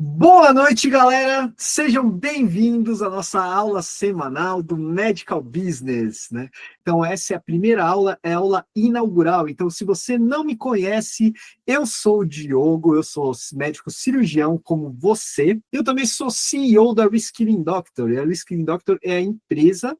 Boa noite, galera! Sejam bem-vindos à nossa aula semanal do Medical Business, né? Então, essa é a primeira aula, é a aula inaugural. Então, se você não me conhece, eu sou o Diogo, eu sou médico cirurgião como você. Eu também sou CEO da Reskilling Doctor. E a Reskilling Doctor é a empresa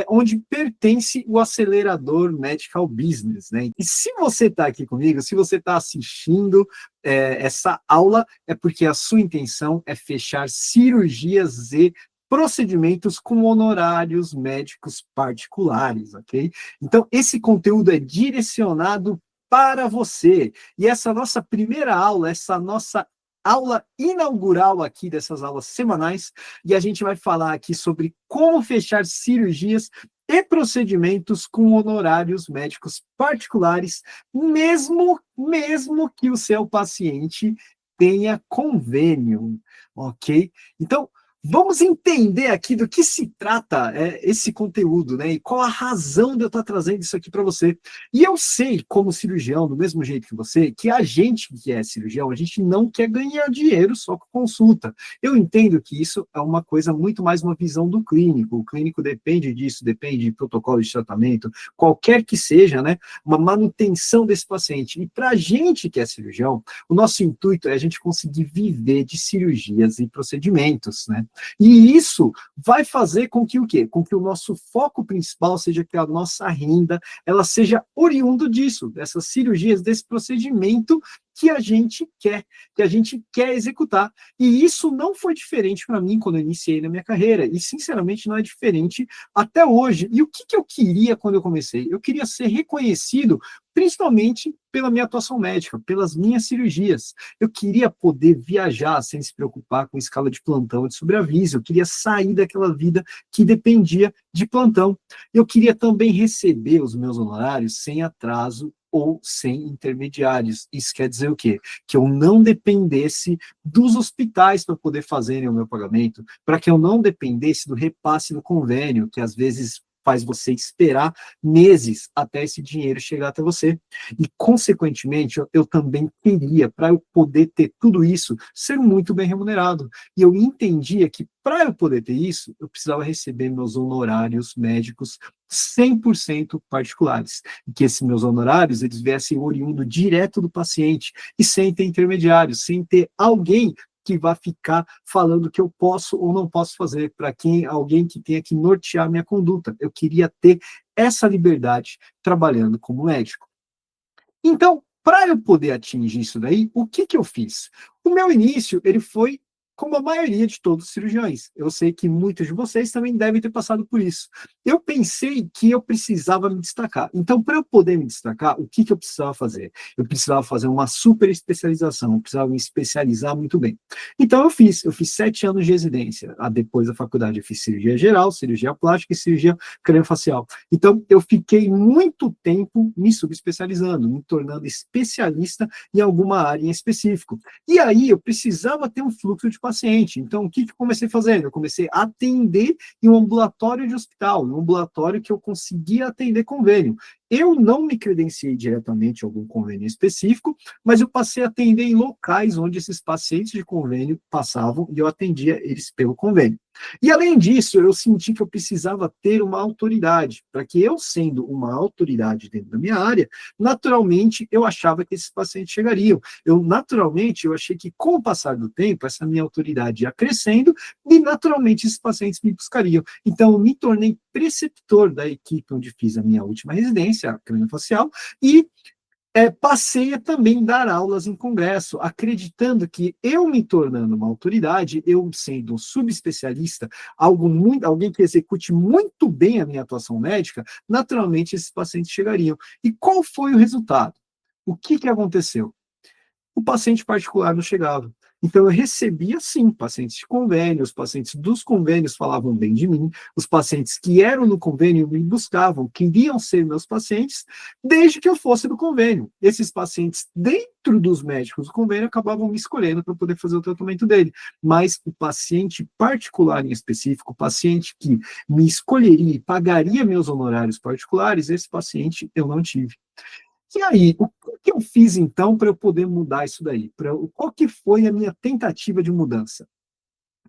onde pertence o acelerador Medical Business, né? E se você está aqui comigo, se você está assistindo essa aula, é porque a sua intenção é fechar cirurgias e procedimentos com honorários médicos particulares, ok? Então, esse conteúdo é direcionado para você. E essa nossa primeira aula, essa nossa aula inaugural aqui dessas aulas semanais, e a gente vai falar aqui sobre como fechar cirurgias e procedimentos com honorários médicos particulares, mesmo que o seu paciente tenha convênio, ok? Então, vamos entender aqui do que se trata esse conteúdo, né? E qual a razão de eu estar trazendo isso aqui para você. E eu sei, como cirurgião, do mesmo jeito que você, que a gente que é cirurgião, a gente não quer ganhar dinheiro só com consulta. Eu entendo que isso é uma coisa muito mais uma visão do clínico. O clínico depende disso, depende de protocolo de tratamento, qualquer que seja, né? Uma manutenção desse paciente. E para a gente que é cirurgião, o nosso intuito é a gente conseguir viver de cirurgias e procedimentos, né? E isso vai fazer com que o quê? Com que o nosso foco principal seja que a nossa renda, ela seja oriundo disso, dessas cirurgias, desse procedimento que a gente quer executar. E isso não foi diferente para mim quando eu iniciei na minha carreira, e sinceramente não é diferente até hoje. E o que eu queria quando eu comecei? Eu queria ser reconhecido principalmente pela minha atuação médica, pelas minhas cirurgias. Eu queria poder viajar sem se preocupar com escala de plantão, de sobreaviso. Eu queria sair daquela vida que dependia de plantão. Eu queria também receber os meus honorários sem atraso ou sem intermediários. Isso quer dizer o quê? Que eu não dependesse dos hospitais para poder fazerem o meu pagamento, para que eu não dependesse do repasse do convênio, que às vezes faz você esperar meses até esse dinheiro chegar até você. E, consequentemente, eu também queria, para eu poder ter tudo isso, ser muito bem remunerado. E eu entendia que, para eu poder ter isso, eu precisava receber meus honorários médicos 100% particulares. E que esses meus honorários, eles viessem oriundo direto do paciente, e sem ter intermediários, sem ter alguém que vai ficar falando que eu posso ou não posso fazer, para quem alguém que tenha que nortear minha conduta. Eu queria ter essa liberdade trabalhando como médico. Então, para eu poder atingir isso daí, o que eu fiz? O meu início, ele foi como a maioria de todos os cirurgiões. Eu sei que muitos de vocês também devem ter passado por isso. Eu pensei que eu precisava me destacar. Então, para eu poder me destacar, o que eu precisava fazer? Eu precisava fazer uma super especialização, eu precisava me especializar muito bem. Então, eu fiz 7 anos de residência. Depois da faculdade, eu fiz cirurgia geral, cirurgia plástica e cirurgia craniofacial. Então, eu fiquei muito tempo me subespecializando, me tornando especialista em alguma área em específico. E aí, eu precisava ter um fluxo de paciente. Então, o que eu comecei fazendo? Eu comecei a atender em um ambulatório de hospital, em um ambulatório que eu conseguia atender convênio. Eu não me credenciei diretamente a algum convênio específico, mas eu passei a atender em locais onde esses pacientes de convênio passavam e eu atendia eles pelo convênio. E, além disso, eu senti que eu precisava ter uma autoridade, para que eu, sendo uma autoridade dentro da minha área, naturalmente, eu achava que esses pacientes chegariam. Naturalmente, eu achei que, com o passar do tempo, essa minha autoridade ia crescendo e, naturalmente, esses pacientes me buscariam. Então, eu me tornei preceptor da equipe onde fiz a minha última residência, a craniofacial, e passei a também dar aulas em congresso, acreditando que eu me tornando uma autoridade, eu sendo um subespecialista, alguém que execute muito bem a minha atuação médica, naturalmente esses pacientes chegariam. E qual foi o resultado? O que aconteceu? O paciente particular não chegava. Então, eu recebia, sim, pacientes de convênio, os pacientes dos convênios falavam bem de mim, os pacientes que eram no convênio me buscavam, queriam ser meus pacientes, desde que eu fosse do convênio. Esses pacientes, dentro dos médicos do convênio, acabavam me escolhendo para poder fazer o tratamento dele. Mas o paciente particular em específico, o paciente que me escolheria e pagaria meus honorários particulares, esse paciente eu não tive. E aí, o que eu fiz então para eu poder mudar isso daí? Qual que foi a minha tentativa de mudança?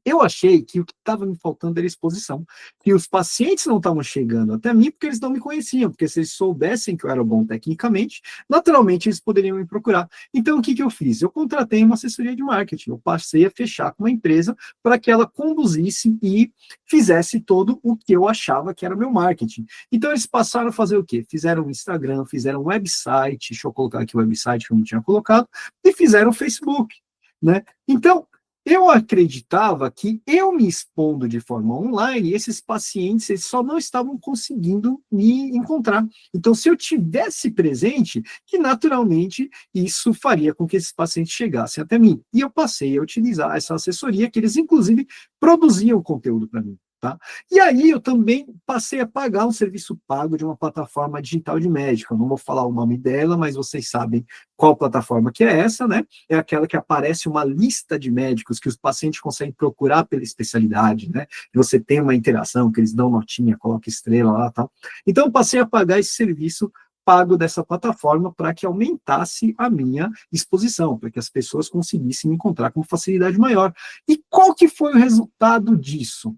Eu achei que o que estava me faltando era exposição, que os pacientes não estavam chegando até mim porque eles não me conheciam, porque se eles soubessem que eu era bom tecnicamente, naturalmente eles poderiam me procurar. Então, o que que eu fiz? Eu contratei uma assessoria de marketing, eu passei a fechar com uma empresa para que ela conduzisse e fizesse todo o que eu achava que era o meu marketing. Então, eles passaram a fazer o quê? Fizeram um Instagram, fizeram um website, deixa eu colocar aqui o website que eu não tinha colocado, e fizeram o Facebook, né? Então, eu acreditava que eu me expondo de forma online, esses pacientes eles só não estavam conseguindo me encontrar. Então, se eu tivesse presente, que naturalmente isso faria com que esses pacientes chegassem até mim. E eu passei a utilizar essa assessoria, que eles inclusive produziam conteúdo para mim. Tá? E aí eu também passei a pagar um serviço pago de uma plataforma digital de médico. Eu não vou falar o nome dela, mas vocês sabem qual plataforma que é essa, né? É aquela que aparece uma lista de médicos que os pacientes conseguem procurar pela especialidade, né? E você tem uma interação, que eles dão notinha, coloca estrela lá, tal. Então eu passei a pagar esse serviço pago dessa plataforma para que aumentasse a minha exposição, para que as pessoas conseguissem me encontrar com facilidade maior. E qual que foi o resultado disso?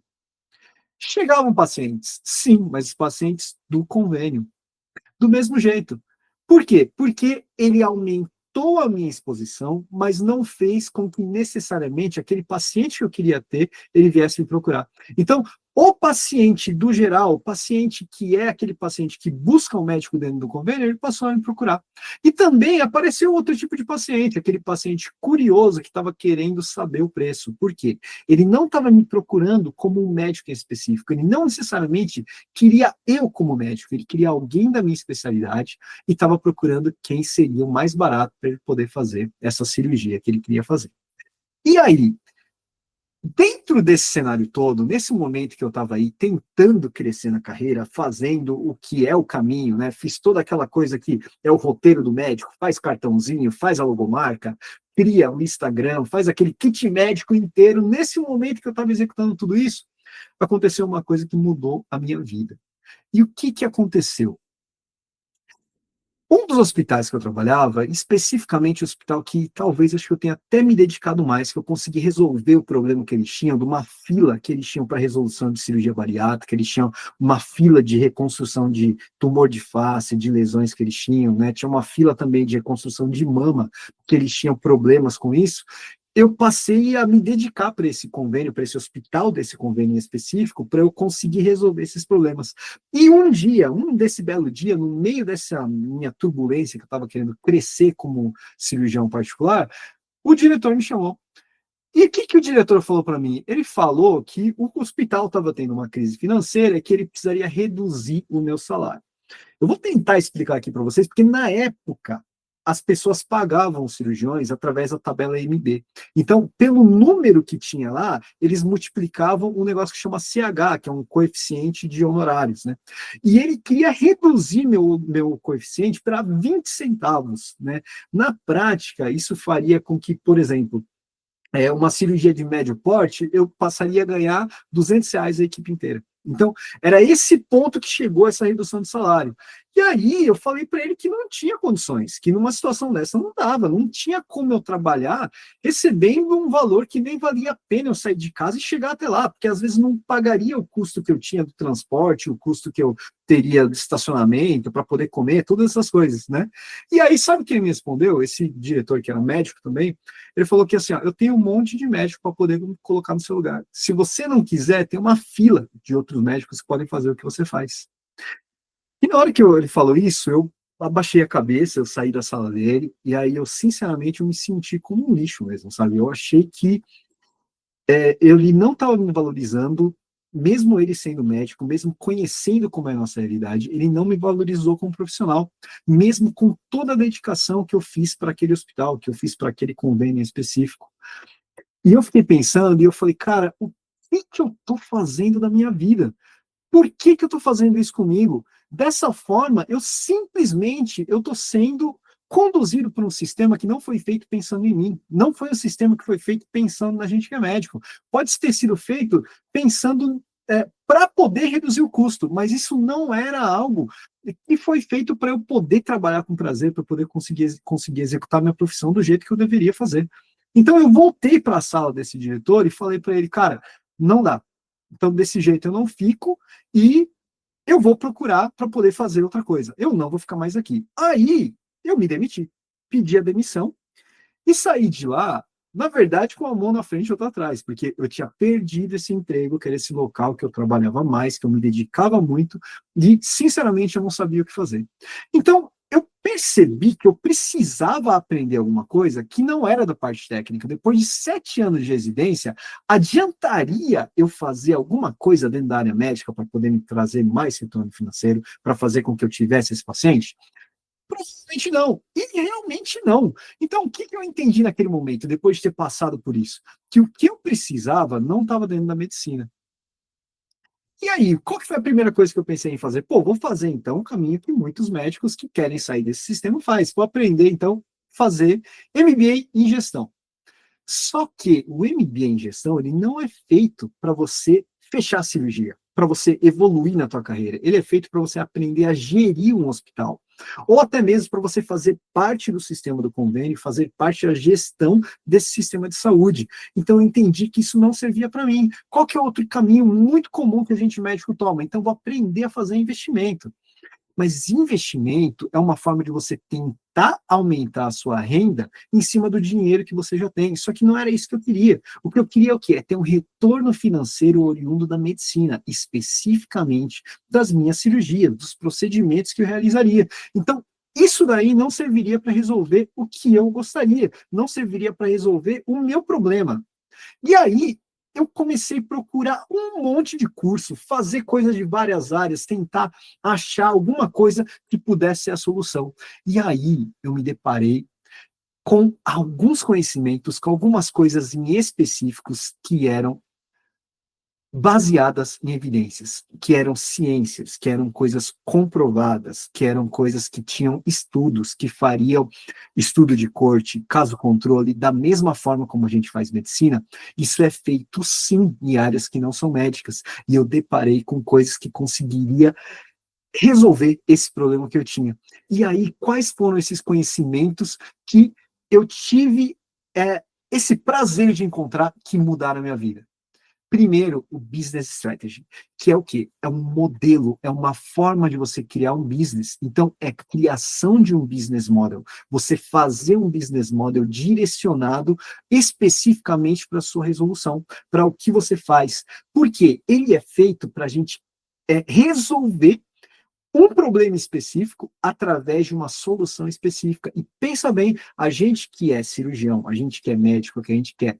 Chegavam pacientes, sim, mas os pacientes do convênio, do mesmo jeito. Por quê? Porque ele aumentou a minha exposição, mas não fez com que necessariamente aquele paciente que eu queria ter, ele viesse me procurar. Então, o paciente do geral, o paciente que é aquele paciente que busca um médico dentro do convênio, ele passou a me procurar. E também apareceu outro tipo de paciente, aquele paciente curioso que estava querendo saber o preço. Por quê? Ele não estava me procurando como um médico em específico, ele não necessariamente queria eu como médico, ele queria alguém da minha especialidade e estava procurando quem seria o mais barato para ele poder fazer essa cirurgia que ele queria fazer. E aí, dentro desse cenário todo, nesse momento que eu estava aí tentando crescer na carreira, fazendo o que é o caminho, né? Fiz toda aquela coisa que é o roteiro do médico, faz cartãozinho, faz a logomarca, cria o Instagram, faz aquele kit médico inteiro. Nesse momento que eu estava executando tudo isso, aconteceu uma coisa que mudou a minha vida. E o que que aconteceu? Um dos hospitais que eu trabalhava, especificamente o hospital que talvez acho que eu tenha até me dedicado mais, que eu consegui resolver o problema que eles tinham, de uma fila que eles tinham para resolução de cirurgia bariátrica, eles tinham uma fila de reconstrução de tumor de face, de lesões que eles tinham, né? Tinha uma fila também de reconstrução de mama, que eles tinham problemas com isso. Eu passei a me dedicar para esse convênio, para esse hospital desse convênio em específico, para eu conseguir resolver esses problemas. E um dia, desse belo dia, no meio dessa minha turbulência, que eu estava querendo crescer como cirurgião particular, o diretor me chamou. E o que, que o diretor falou para mim? Ele falou que o hospital estava tendo uma crise financeira e que ele precisaria reduzir o meu salário. Eu vou tentar explicar aqui para vocês, porque na época as pessoas pagavam os cirurgiões através da tabela MB. Então, pelo número que tinha lá, eles multiplicavam um negócio que chama CH, que é um coeficiente de honorários, né? E ele queria reduzir meu coeficiente para 20 centavos, né? Na prática, isso faria com que, por exemplo, uma cirurgia de médio porte, eu passaria a ganhar R$ 200 a equipe inteira. Então, era esse ponto que chegou essa redução de salário. E aí eu falei para ele que não tinha condições, que numa situação dessa não dava, não tinha como eu trabalhar recebendo um valor que nem valia a pena eu sair de casa e chegar até lá, porque às vezes não pagaria o custo que eu tinha do transporte, o custo que eu teria de estacionamento para poder comer, todas essas coisas, né? E aí, sabe quem me respondeu? Esse diretor que era médico também, ele falou que assim, ó, eu tenho um monte de médico para poder colocar no seu lugar. Se você não quiser, tem uma fila de outros médicos que podem fazer o que você faz. E na hora que ele falou isso, eu abaixei a cabeça, eu saí da sala dele, e aí eu, sinceramente, eu me senti como um lixo mesmo, sabe? Eu achei que ele não estava me valorizando, mesmo ele sendo médico, mesmo conhecendo como é a nossa realidade, ele não me valorizou como profissional, mesmo com toda a dedicação que eu fiz para aquele hospital, que eu fiz para aquele convênio específico. E eu fiquei pensando, e eu falei, cara, o que que eu estou fazendo da minha vida? Por que que eu estou fazendo isso comigo? Dessa forma, eu estou sendo conduzido por um sistema que não foi feito pensando em mim. Não foi um sistema que foi feito pensando na gente que é médico. Pode ter sido feito pensando para poder reduzir o custo, mas isso não era algo que foi feito para eu poder trabalhar com prazer, para poder conseguir executar minha profissão do jeito que eu deveria fazer. Então eu voltei para a sala desse diretor e falei para ele, cara, não dá. Então desse jeito eu não fico e eu vou procurar para poder fazer outra coisa. Eu não vou ficar mais aqui. Aí eu me demiti, pedi a demissão e saí de lá, na verdade, com a mão na frente e outra atrás, porque eu tinha perdido esse emprego, que era esse local que eu trabalhava mais, que eu me dedicava muito, e, sinceramente, eu não sabia o que fazer. Então, eu percebi que eu precisava aprender alguma coisa que não era da parte técnica. Depois de 7 anos de residência, adiantaria eu fazer alguma coisa dentro da área médica para poder me trazer mais retorno financeiro, para fazer com que eu tivesse esse paciente? Provavelmente não. E realmente não. Então, o que eu entendi naquele momento, depois de ter passado por isso? Que o que eu precisava não estava dentro da medicina. E aí, qual que foi a primeira coisa que eu pensei em fazer? Pô, vou fazer então o caminho que muitos médicos que querem sair desse sistema faz. Vou aprender então fazer MBA em gestão. Só que o MBA em gestão, ele não é feito para você fechar a cirurgia, para você evoluir na tua carreira. Ele é feito para você aprender a gerir um hospital, ou até mesmo para você fazer parte do sistema do convênio, fazer parte da gestão desse sistema de saúde. Então eu entendi que isso não servia para mim. Qual que é outro caminho muito comum que a gente médico toma? Então vou aprender a fazer investimento. Mas investimento é uma forma de você tentar aumentar a sua renda em cima do dinheiro que você já tem. Só que não era isso que eu queria. O que eu queria é o quê? É ter um retorno financeiro oriundo da medicina, especificamente das minhas cirurgias, dos procedimentos que eu realizaria. Então, isso daí não serviria para resolver o que eu gostaria, não serviria para resolver o meu problema. E aí, eu comecei a procurar um monte de curso, fazer coisas de várias áreas, tentar achar alguma coisa que pudesse ser a solução. E aí, eu me deparei com alguns conhecimentos, com algumas coisas em específicos que eram baseadas em evidências, que eram ciências, que eram coisas comprovadas, que eram coisas que tinham estudos, que fariam estudo de corte, caso controle, da mesma forma como a gente faz medicina. Isso é feito sim em áreas que não são médicas, e eu deparei com coisas que conseguiria resolver esse problema que eu tinha. E aí, quais foram esses conhecimentos que eu tive esse prazer de encontrar que mudaram a minha vida? Primeiro, o business strategy, que é o quê? É um modelo, é uma forma de você criar um business. Então, é a criação de um business model. Você fazer um business model direcionado especificamente para a sua resolução, para o que você faz. Porque ele é feito para a gente resolver um problema específico através de uma solução específica. E pensa bem, a gente que é cirurgião, a gente que é médico, que a gente que é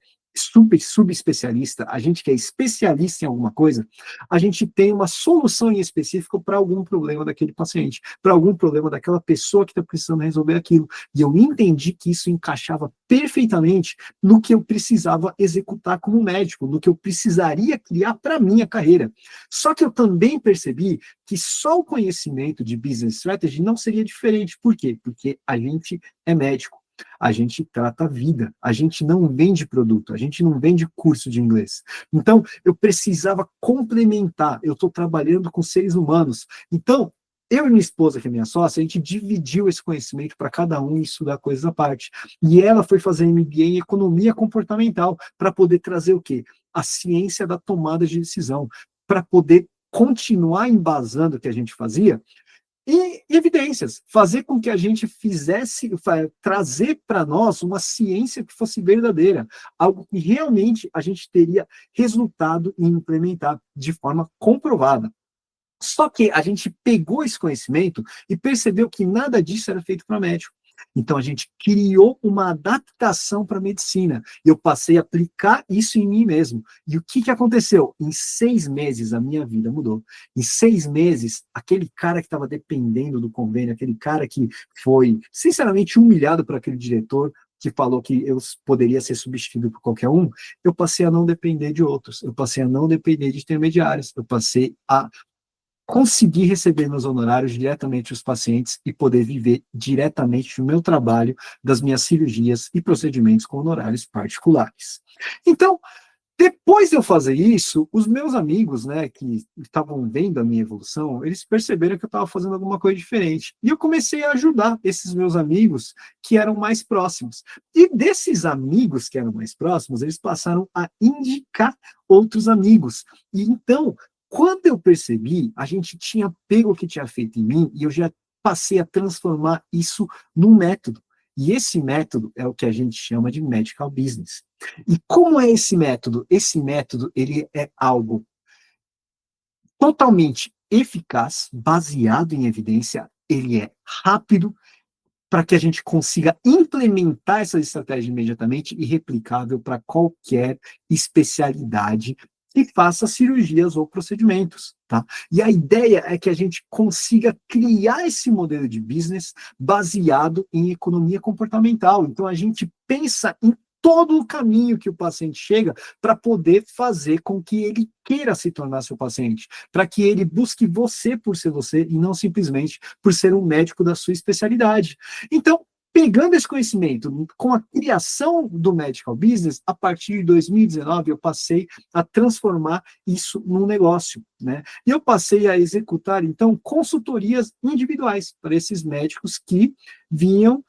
subespecialista, a gente que é especialista em alguma coisa, a gente tem uma solução em específico para algum problema daquele paciente, para algum problema daquela pessoa que está precisando resolver aquilo. E eu entendi que isso encaixava perfeitamente no que eu precisava executar como médico, no que eu precisaria criar para a minha carreira. Só que eu também percebi que só o conhecimento de business strategy não seria diferente. Por quê? Porque a gente é médico. A gente trata a vida, a gente não vende produto, a gente não vende curso de inglês. Então, eu precisava complementar, eu estou trabalhando com seres humanos. Então, eu e minha esposa, que é minha sócia, a gente dividiu esse conhecimento para cada um estudar coisas à parte. E ela foi fazer MBA em economia comportamental para poder trazer o quê? A ciência da tomada de decisão, para poder continuar embasando o que a gente fazia e evidências, fazer com que a gente fizesse, trazer para nós uma ciência que fosse verdadeira, algo que realmente a gente teria resultado em implementar de forma comprovada. Só que a gente pegou esse conhecimento e percebeu que nada disso era feito para médico. Então a gente criou uma adaptação para a medicina. Eu passei a aplicar isso em mim mesmo. E o que aconteceu? Em 6 meses a minha vida mudou. Em 6 meses, aquele cara que estava dependendo do convênio, aquele cara que foi, sinceramente, humilhado por aquele diretor, que falou que eu poderia ser substituído por qualquer um, eu passei a não depender de outros, eu passei a não depender de intermediários, eu passei a conseguir receber meus honorários diretamente dos pacientes e poder viver diretamente do meu trabalho, das minhas cirurgias e procedimentos com honorários particulares. Então, Depois de eu fazer isso, os meus amigos, né, que estavam vendo a minha evolução, eles perceberam que eu estava fazendo alguma coisa diferente. E eu comecei a ajudar esses meus amigos que eram mais próximos. E desses amigos que eram mais próximos, eles passaram a indicar outros amigos. E então, quando eu percebi, a gente tinha pego o que tinha feito em mim e eu já passei a transformar isso num método. E esse método é o que a gente chama de medical business. E como é esse método? Esse método, ele é algo totalmente eficaz, baseado em evidência, ele é rápido, para que a gente consiga implementar essa estratégia imediatamente e replicável para qualquer especialidade que faça cirurgias ou procedimentos, tá? E a ideia é que a gente consiga criar esse modelo de business baseado em economia comportamental. Então, a gente pensa em todo o caminho que o paciente chega para poder fazer com que ele queira se tornar seu paciente, para que ele busque você por ser você e não simplesmente por ser um médico da sua especialidade. Então, pegando esse conhecimento, com a criação do medical business, a partir de 2019, eu passei a transformar isso num negócio, né? E eu passei a executar, então, consultorias individuais para esses médicos que vinham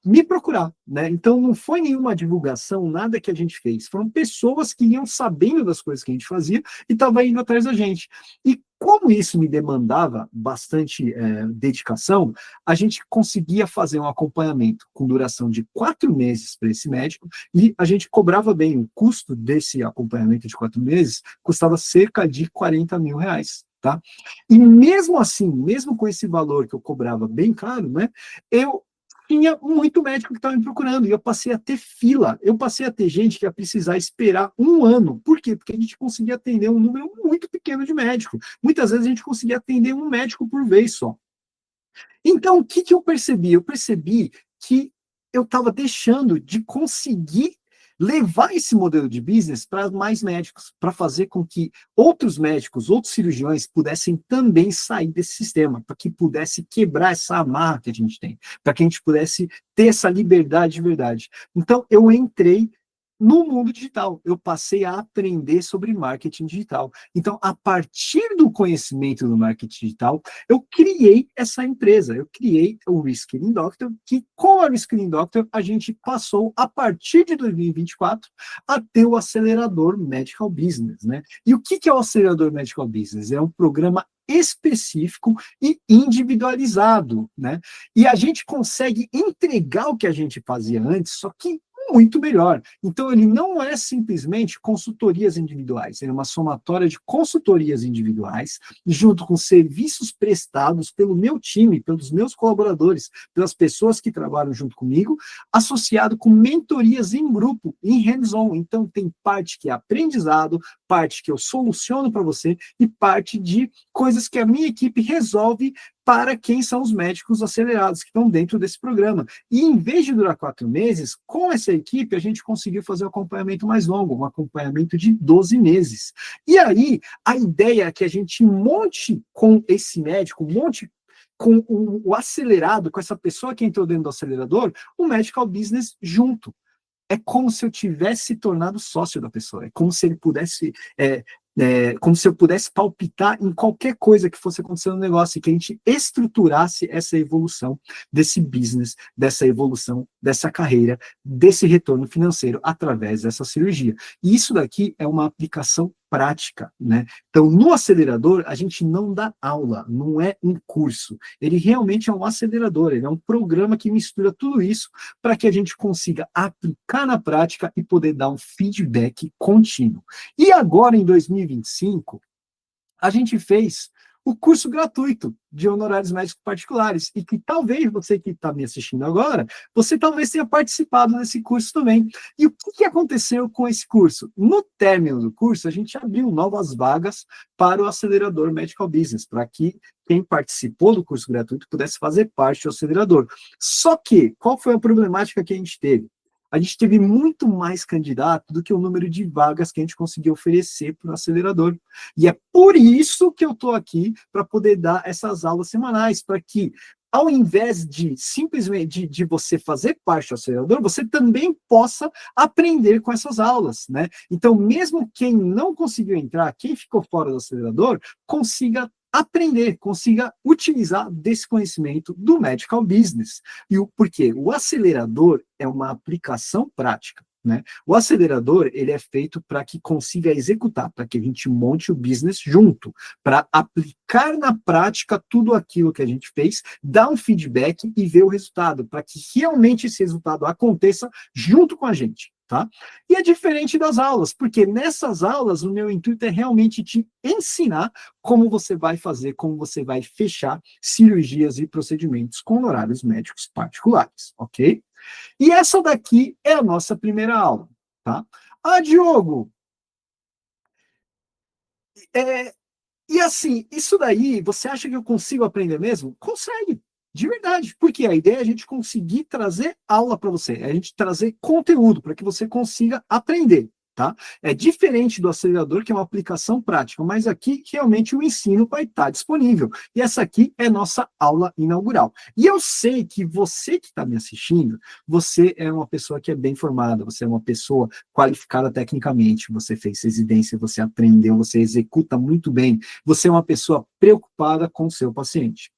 me procurar, né? Então não foi nenhuma divulgação, nada que a gente fez. Foram pessoas que iam sabendo das coisas que a gente fazia e estavam indo atrás da gente. E como isso me demandava bastante dedicação, a gente conseguia fazer um acompanhamento com duração de 4 meses para esse médico e a gente cobrava bem. O custo desse acompanhamento de 4 meses custava cerca de R$ 40.000. Tá? E mesmo assim, mesmo com esse valor que eu cobrava bem caro, né, eu tinha muito médico que estava me procurando, e eu passei a ter fila, eu passei a ter gente que ia precisar esperar 1 ano. Por quê? Porque a gente conseguia atender um número muito pequeno de médico. Muitas vezes a gente conseguia atender um médico por vez só. Então, o que eu percebi? Eu percebi que eu estava deixando de conseguir levar esse modelo de business para mais médicos, para fazer com que outros médicos, outros cirurgiões pudessem também sair desse sistema, para que pudesse quebrar essa amarra que a gente tem, para que a gente pudesse ter essa liberdade de verdade. Então, eu entrei no mundo digital, eu passei a aprender sobre marketing digital. Então, a partir do conhecimento do marketing digital, eu criei essa empresa, eu criei o Reskilling Doctor, que com a Reskilling Doctor, a gente passou, a partir de 2024, a ter o acelerador Medical Business, né? E o que é o acelerador Medical Business? É um programa específico e individualizado, né? E a gente consegue entregar o que a gente fazia antes, só que muito melhor. Então, ele não é simplesmente consultorias individuais, ele é uma somatória de consultorias individuais, junto com serviços prestados pelo meu time, pelos meus colaboradores, pelas pessoas que trabalham junto comigo, associado com mentorias em grupo, em hands-on. Então, tem parte que é aprendizado, parte que eu soluciono para você e parte de coisas que a minha equipe resolve para quem são os médicos acelerados que estão dentro desse programa. E em vez de durar 4 meses, com essa equipe, a gente conseguiu fazer um acompanhamento mais longo, um acompanhamento de 12 meses. E aí, a ideia é que a gente monte com esse médico, monte com o acelerado, com essa pessoa que entrou dentro do acelerador, o medical business junto. É como se eu tivesse tornado sócio da pessoa, é como se ele pudesse como se eu pudesse palpitar em qualquer coisa que fosse acontecer no negócio e que a gente estruturasse essa evolução desse business, dessa evolução, dessa carreira, desse retorno financeiro através dessa cirurgia. E isso daqui é uma aplicação prática, né? Então, no acelerador, a gente não dá aula, não é um curso. Ele realmente é um acelerador, ele é um programa que mistura tudo isso para que a gente consiga aplicar na prática e poder dar um feedback contínuo. E agora, em 2025, a gente fez o curso gratuito de honorários médicos particulares, e que talvez você que está me assistindo agora, você talvez tenha participado desse curso também. E o que aconteceu com esse curso? No término do curso, a gente abriu novas vagas para o acelerador Medical Business, para que quem participou do curso gratuito pudesse fazer parte do acelerador. Só que, qual foi a problemática que a gente teve? A gente teve muito mais candidato do que o número de vagas que a gente conseguiu oferecer para o acelerador. E é por isso que eu estou aqui, para poder dar essas aulas semanais, para que ao invés de simplesmente de você fazer parte do acelerador, você também possa aprender com essas aulas, né? Então, mesmo quem não conseguiu entrar, quem ficou fora do acelerador, consiga aprender, consiga utilizar desse conhecimento do medical business. Por quê? O acelerador é uma aplicação prática. Né? O acelerador ele é feito para que consiga executar, para que a gente monte o business junto, para aplicar na prática tudo aquilo que a gente fez, dar um feedback e ver o resultado, para que realmente esse resultado aconteça junto com a gente. Tá? E é diferente das aulas, porque nessas aulas o meu intuito é realmente te ensinar como você vai fazer, como você vai fechar cirurgias e procedimentos com honorários médicos particulares, ok? E essa daqui é a nossa primeira aula, tá? Ah, Diogo, e assim, isso daí, você acha que eu consigo aprender mesmo? Consegue, de verdade. Porque a ideia é a gente conseguir trazer aula para você, é a gente trazer conteúdo para que você consiga aprender. Tá? É diferente do acelerador, que é uma aplicação prática, mas aqui realmente o ensino vai estar disponível. E essa aqui é nossa aula inaugural. E eu sei que você que está me assistindo, você é uma pessoa que é bem formada, você é uma pessoa qualificada tecnicamente, você fez residência, você aprendeu, você executa muito bem, você é uma pessoa preocupada com o seu paciente.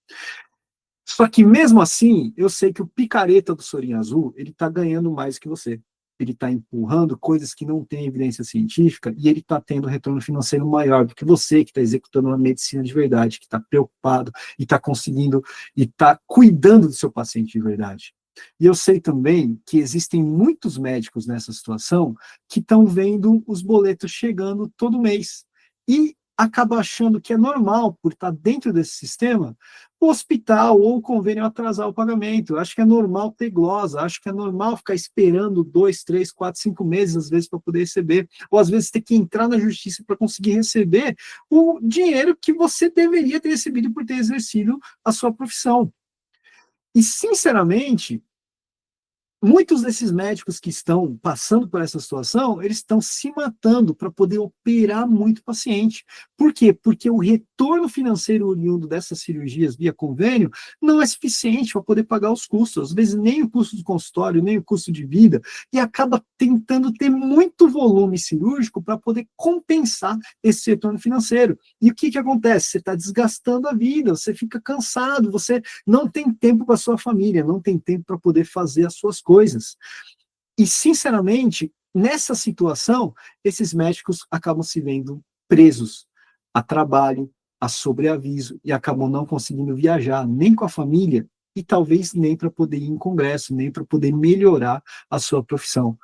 Só que mesmo assim, eu sei que o picareta do Sorinho Azul, ele está ganhando mais que você. Ele está empurrando coisas que não têm evidência científica e ele está tendo retorno financeiro maior do que você, que está executando uma medicina de verdade, que está preocupado e está conseguindo e está cuidando do seu paciente de verdade. E eu sei também que existem muitos médicos nessa situação que estão vendo os boletos chegando todo mês e acaba achando que é normal, por estar dentro desse sistema, o hospital ou o convênio atrasar o pagamento. Acho que é normal ter glosa, acho que é normal ficar esperando 2, 3, 4, 5 meses, às vezes, para poder receber, ou às vezes ter que entrar na justiça para conseguir receber o dinheiro que você deveria ter recebido por ter exercido a sua profissão. E, sinceramente, muitos desses médicos que estão passando por essa situação, eles estão se matando para poder operar muito paciente. Por quê? Porque o retorno financeiro oriundo dessas cirurgias via convênio não é suficiente para poder pagar os custos. Às vezes nem o custo do consultório, nem o custo de vida, e acaba tentando ter muito volume cirúrgico para poder compensar esse retorno financeiro. E o que, que acontece? Você está desgastando a vida, você fica cansado, você não tem tempo para sua família, não tem tempo para poder fazer as suas coisas. E, sinceramente, nessa situação, esses médicos acabam se vendo presos a trabalho, a sobreaviso, e acabam não conseguindo viajar nem com a família, e talvez nem para poder ir em congresso, nem para poder melhorar a sua profissão.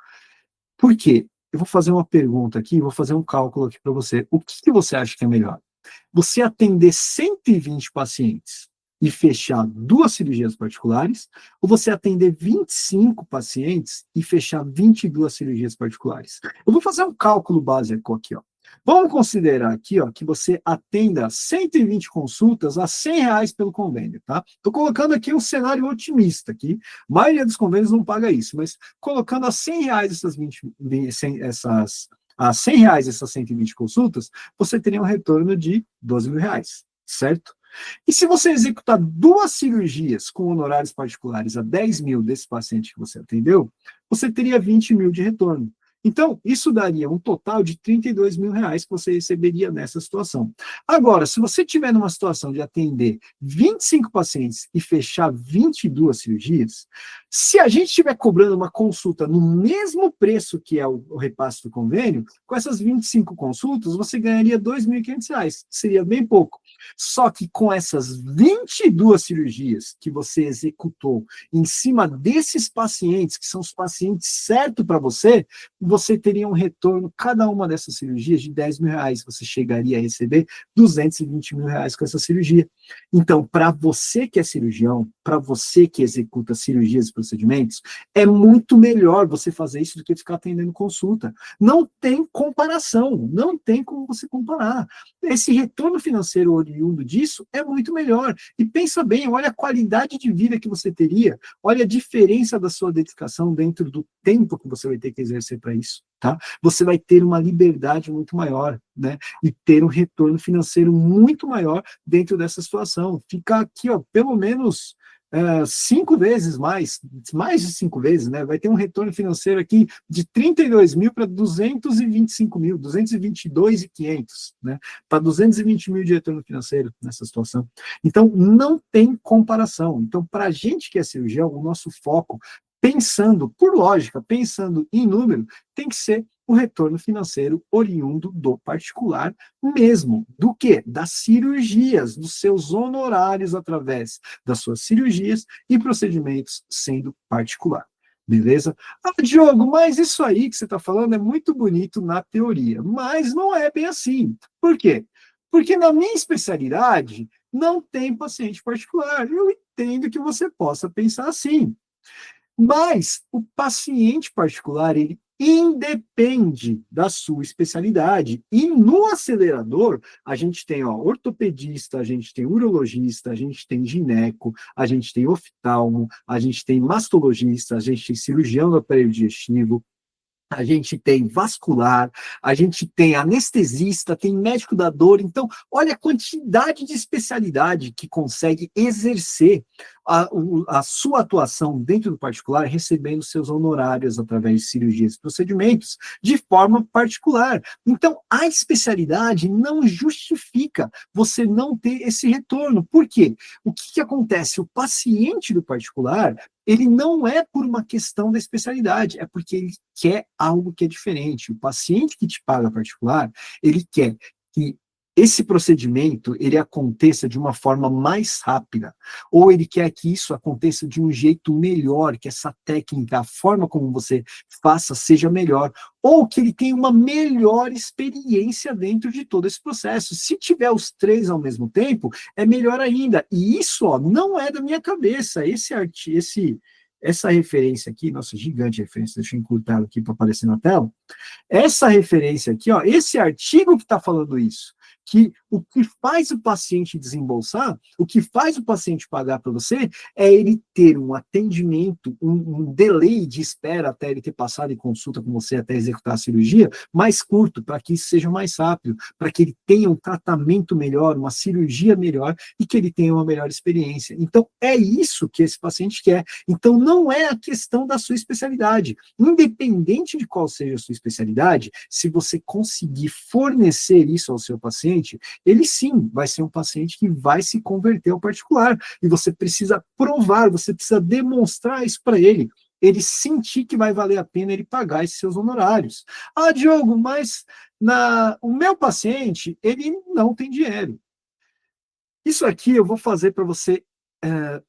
Por quê? Eu vou fazer uma pergunta aqui, vou fazer um cálculo aqui para você. O que, que você acha que é melhor? Você atender 120 pacientes e fechar 2 cirurgias particulares, ou você atender 25 pacientes e fechar 22 cirurgias particulares? Eu vou fazer um cálculo básico aqui, ó. Vamos considerar aqui, ó, que você atenda 120 consultas a R$ 100 pelo convênio, tá? Estou colocando aqui um cenário otimista aqui. A maioria dos convênios não paga isso, mas colocando a R$ 100 essas 20, essas a R$ 100 essas 120 consultas, você teria um retorno de R$ 12.000, certo? E se você executar 2 cirurgias com honorários particulares a 10 mil desse paciente que você atendeu, você teria 20 mil de retorno. Então, isso daria um total de R$ 32.000 que você receberia nessa situação. Agora, se você tiver numa situação de atender 25 pacientes e fechar 22 cirurgias, se a gente estiver cobrando uma consulta no mesmo preço que é o repasse do convênio, com essas 25 consultas, você ganharia R$ 2.500, seria bem pouco. Só que com essas 22 cirurgias que você executou em cima desses pacientes, que são os pacientes certos para você teria um retorno, cada uma dessas cirurgias, de R$ 10.000. Você chegaria a receber R$ 220.000 com essa cirurgia. Então, para você que é cirurgião, para você que executa cirurgias e procedimentos, é muito melhor você fazer isso do que ficar atendendo consulta. Não tem comparação, não tem como você comparar. Esse retorno financeiro oriundo disso é muito melhor. E pensa bem, olha a qualidade de vida que você teria, olha a diferença da sua dedicação dentro do tempo que você vai ter que exercer para isso, tá? Você vai ter uma liberdade muito maior, né? E ter um retorno financeiro muito maior dentro dessa situação. Fica aqui, ó, pelo menos 5 vezes mais de 5 vezes, né? Vai ter um retorno financeiro aqui de 32 mil para 225 mil, 222.500, né? Para 220 mil de retorno financeiro nessa situação. Então, não tem comparação. Então, para a gente que é cirurgião, o nosso foco, pensando, por lógica, pensando em número, tem que ser o retorno financeiro oriundo do particular mesmo. Do quê? Das cirurgias, dos seus honorários através das suas cirurgias e procedimentos sendo particular. Beleza? Ah, Diogo, mas isso aí que você está falando é muito bonito na teoria, mas não é bem assim. Por quê? Porque na minha especialidade não tem paciente particular. Eu entendo que você possa pensar assim. Mas o paciente particular, ele independe da sua especialidade. E no acelerador, a gente tem ortopedista, a gente tem urologista, a gente tem gineco, a gente tem oftalmo, a gente tem mastologista, a gente tem cirurgião do aparelho digestivo, a gente tem vascular, a gente tem anestesista, tem médico da dor. Então, olha a quantidade de especialidade que consegue exercer a sua atuação dentro do particular, recebendo seus honorários através de cirurgias e procedimentos de forma particular. Então, a especialidade não justifica você não ter esse retorno. Por quê? O que acontece? O paciente do particular, ele não é por uma questão da especialidade, é porque ele quer algo que é diferente. O paciente que te paga particular, ele quer que esse procedimento ele aconteça de uma forma mais rápida, ou ele quer que isso aconteça de um jeito melhor, que essa técnica, a forma como você faça seja melhor, ou que ele tenha uma melhor experiência dentro de todo esse processo. Se tiver os três ao mesmo tempo, é melhor ainda. E isso não é da minha cabeça. Essa referência aqui, nossa, gigante referência, deixa eu encurtar aqui para aparecer na tela. Essa referência aqui, esse artigo que está falando isso, que o que faz o paciente desembolsar, o que faz o paciente pagar para você, é ele ter um atendimento, um delay de espera até ele ter passado em consulta com você, até executar a cirurgia, mais curto, para que isso seja mais rápido, para que ele tenha um tratamento melhor, uma cirurgia melhor e que ele tenha uma melhor experiência. Então, é isso que esse paciente quer. Então, não é a questão da sua especialidade. Independente de qual seja a sua especialidade, se você conseguir fornecer isso ao seu paciente, ele sim vai ser um paciente que vai se converter ao particular. E você precisa provar, você precisa demonstrar isso para ele sentir que vai valer a pena ele pagar esses seus honorários. Ah, Diogo, mas o meu paciente, ele não tem dinheiro. Isso aqui eu vou fazer para você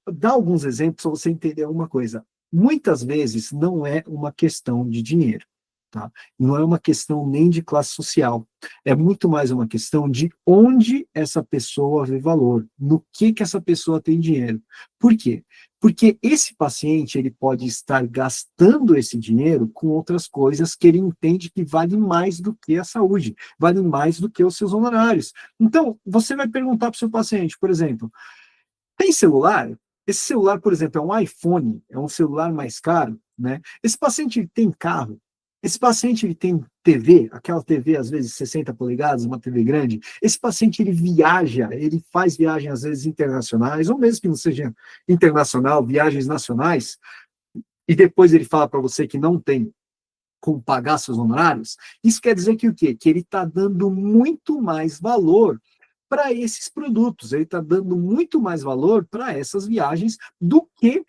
dar alguns exemplos para você entender alguma coisa. Muitas vezes não é uma questão de dinheiro, tá? Não é uma questão nem de classe social. É muito mais uma questão de onde essa pessoa vê valor, no que essa pessoa tem dinheiro. Por quê? Porque esse paciente ele pode estar gastando esse dinheiro com outras coisas que ele entende que vale mais do que a saúde, vale mais do que os seus honorários. Então, você vai perguntar para o seu paciente, por exemplo, tem celular? Esse celular, por exemplo, é um iPhone, é um celular mais caro, né? Esse paciente tem carro, esse paciente ele tem TV, aquela TV às vezes 60 polegadas, uma TV grande. Esse paciente ele viaja, ele faz viagens às vezes internacionais, ou mesmo que não seja internacional, viagens nacionais, e depois ele fala para você que não tem como pagar seus honorários. Isso quer dizer que o quê? Que ele está dando muito mais valor para esses produtos, ele está dando muito mais valor para essas viagens do que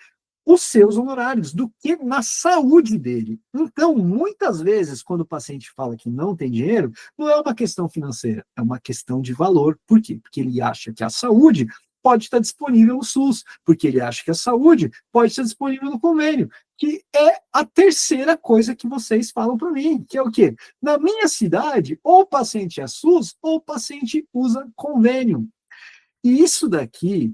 os seus honorários, do que na saúde dele. Então, muitas vezes, quando o paciente fala que não tem dinheiro, não é uma questão financeira, é uma questão de valor. Por quê? Porque ele acha que a saúde pode estar disponível no SUS, porque ele acha que a saúde pode estar disponível no convênio, que é a terceira coisa que vocês falam para mim, que é o quê? Na minha cidade, ou o paciente é SUS, ou o paciente usa convênio. E isso daqui,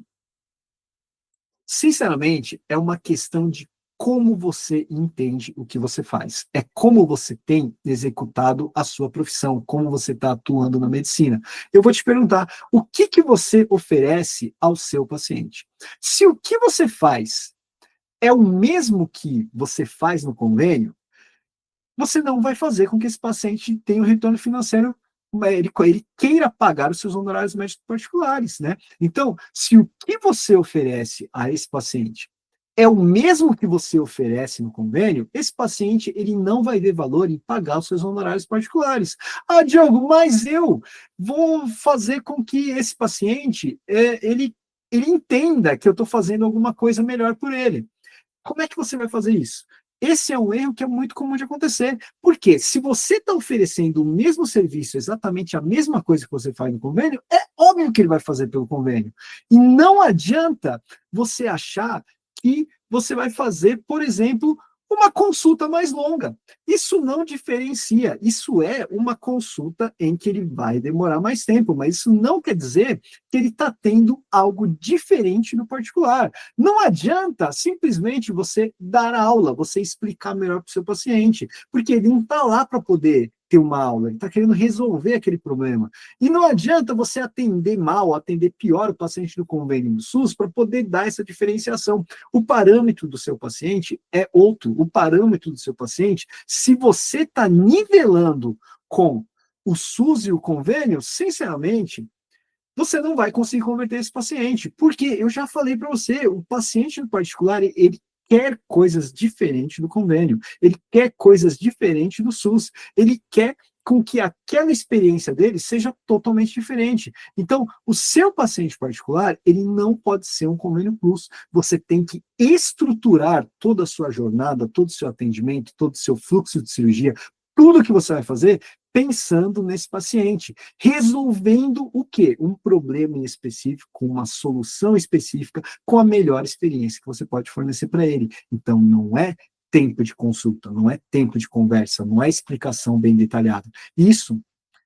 sinceramente, é uma questão de como você entende o que você faz. É como você tem executado a sua profissão, como você está atuando na medicina. Eu vou te perguntar, o que você oferece ao seu paciente? Se o que você faz é o mesmo que você faz no convênio, você não vai fazer com que esse paciente tenha um retorno financeiro ele queira pagar os seus honorários médicos particulares, né? Então, se o que você oferece a esse paciente é o mesmo que você oferece no convênio, esse paciente ele não vai ver valor em pagar os seus honorários particulares. Ah, Diogo, mas eu vou fazer com que esse paciente ele entenda que eu estou fazendo alguma coisa melhor por ele. Como é que você vai fazer isso? Esse é um erro que é muito comum de acontecer. Porque se você está oferecendo o mesmo serviço, exatamente a mesma coisa que você faz no convênio, é óbvio que ele vai fazer pelo convênio. E não adianta você achar que você vai fazer, por exemplo, uma consulta mais longa. Isso não diferencia, isso é uma consulta em que ele vai demorar mais tempo, mas isso não quer dizer que ele está tendo algo diferente no particular. Não adianta simplesmente você dar aula, você explicar melhor para o seu paciente, porque ele não está lá para poder ter uma aula, ele está querendo resolver aquele problema. E não adianta você atender mal, atender pior o paciente do convênio do SUS para poder dar essa diferenciação. O parâmetro do seu paciente é outro. O parâmetro do seu paciente, se você está nivelando com o SUS e o convênio, sinceramente, você não vai conseguir converter esse paciente. Porque eu já falei para você, o paciente no particular, ele quer coisas diferentes do convênio, ele quer coisas diferentes do SUS, ele quer com que aquela experiência dele seja totalmente diferente. Então, o seu paciente particular, ele não pode ser um convênio plus. Você tem que estruturar toda a sua jornada, todo o seu atendimento, todo o seu fluxo de cirurgia, tudo que você vai fazer pensando nesse paciente, resolvendo o quê? Um problema em específico, com uma solução específica, com a melhor experiência que você pode fornecer para ele. Então, não é tempo de consulta, não é tempo de conversa, não é explicação bem detalhada. Isso,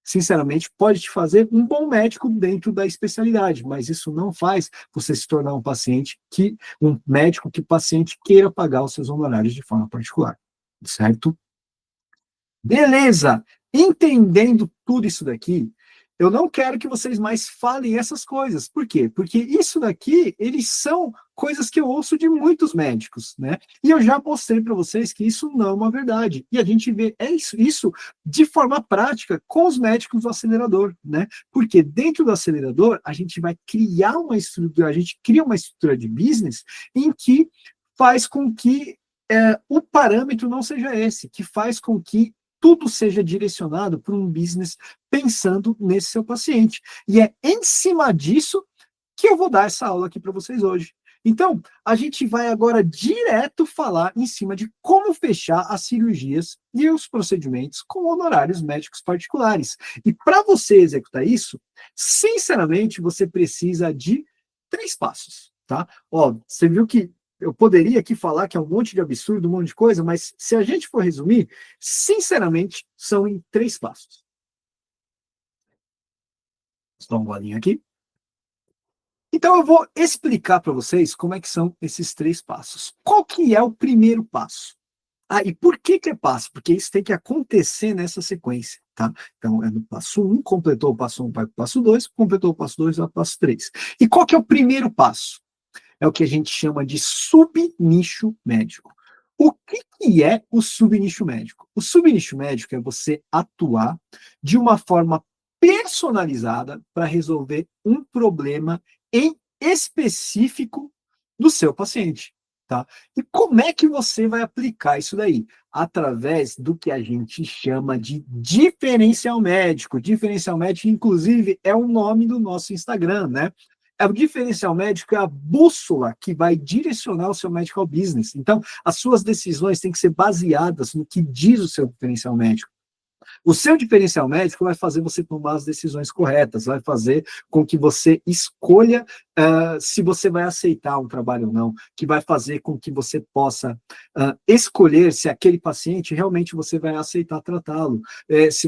sinceramente, pode te fazer um bom médico dentro da especialidade, mas isso não faz você se tornar um médico que o paciente queira pagar os seus honorários de forma particular, certo? Beleza! Entendendo tudo isso daqui, eu não quero que vocês mais falem essas coisas. Por quê? Porque isso daqui, eles são coisas que eu ouço de muitos médicos, né? E eu já mostrei para vocês que isso não é uma verdade. E a gente vê isso de forma prática com os médicos do acelerador, né? Porque dentro do acelerador, a gente vai criar uma estrutura, a gente cria uma estrutura de business em que faz com que o parâmetro não seja esse, que faz com que tudo seja direcionado para um business pensando nesse seu paciente. E é em cima disso que eu vou dar essa aula aqui para vocês hoje. Então, a gente vai agora direto falar em cima de como fechar as cirurgias e os procedimentos com honorários médicos particulares. E para você executar isso, sinceramente, você precisa de 3 passos, tá? Ó, você viu que eu poderia aqui falar que é um monte de absurdo, um monte de coisa, mas se a gente for resumir, sinceramente, são em 3 passos. Só um golinho aqui. Então, eu vou explicar para vocês como é que são esses 3 passos. Qual que é o primeiro passo? Ah, e por que é passo? Porque isso tem que acontecer nessa sequência, tá? Então, é no passo 1, completou o passo 1, vai para o passo 2, completou o passo 2, vai para o passo 3. E qual que é o primeiro passo? É o que a gente chama de subnicho médico. O que é o subnicho médico? O subnicho médico é você atuar de uma forma personalizada para resolver um problema em específico do seu paciente, tá? E como é que você vai aplicar isso daí? Através do que a gente chama de diferencial médico. Diferencial médico, inclusive, é o nome do nosso Instagram, né? O diferencial médico é a bússola que vai direcionar o seu medical business. Então, as suas decisões têm que ser baseadas no que diz o seu diferencial médico. O seu diferencial médico vai fazer você tomar as decisões corretas, vai fazer com que você escolha se você vai aceitar um trabalho ou não, que vai fazer com que você possa escolher se aquele paciente realmente você vai aceitar tratá-lo, se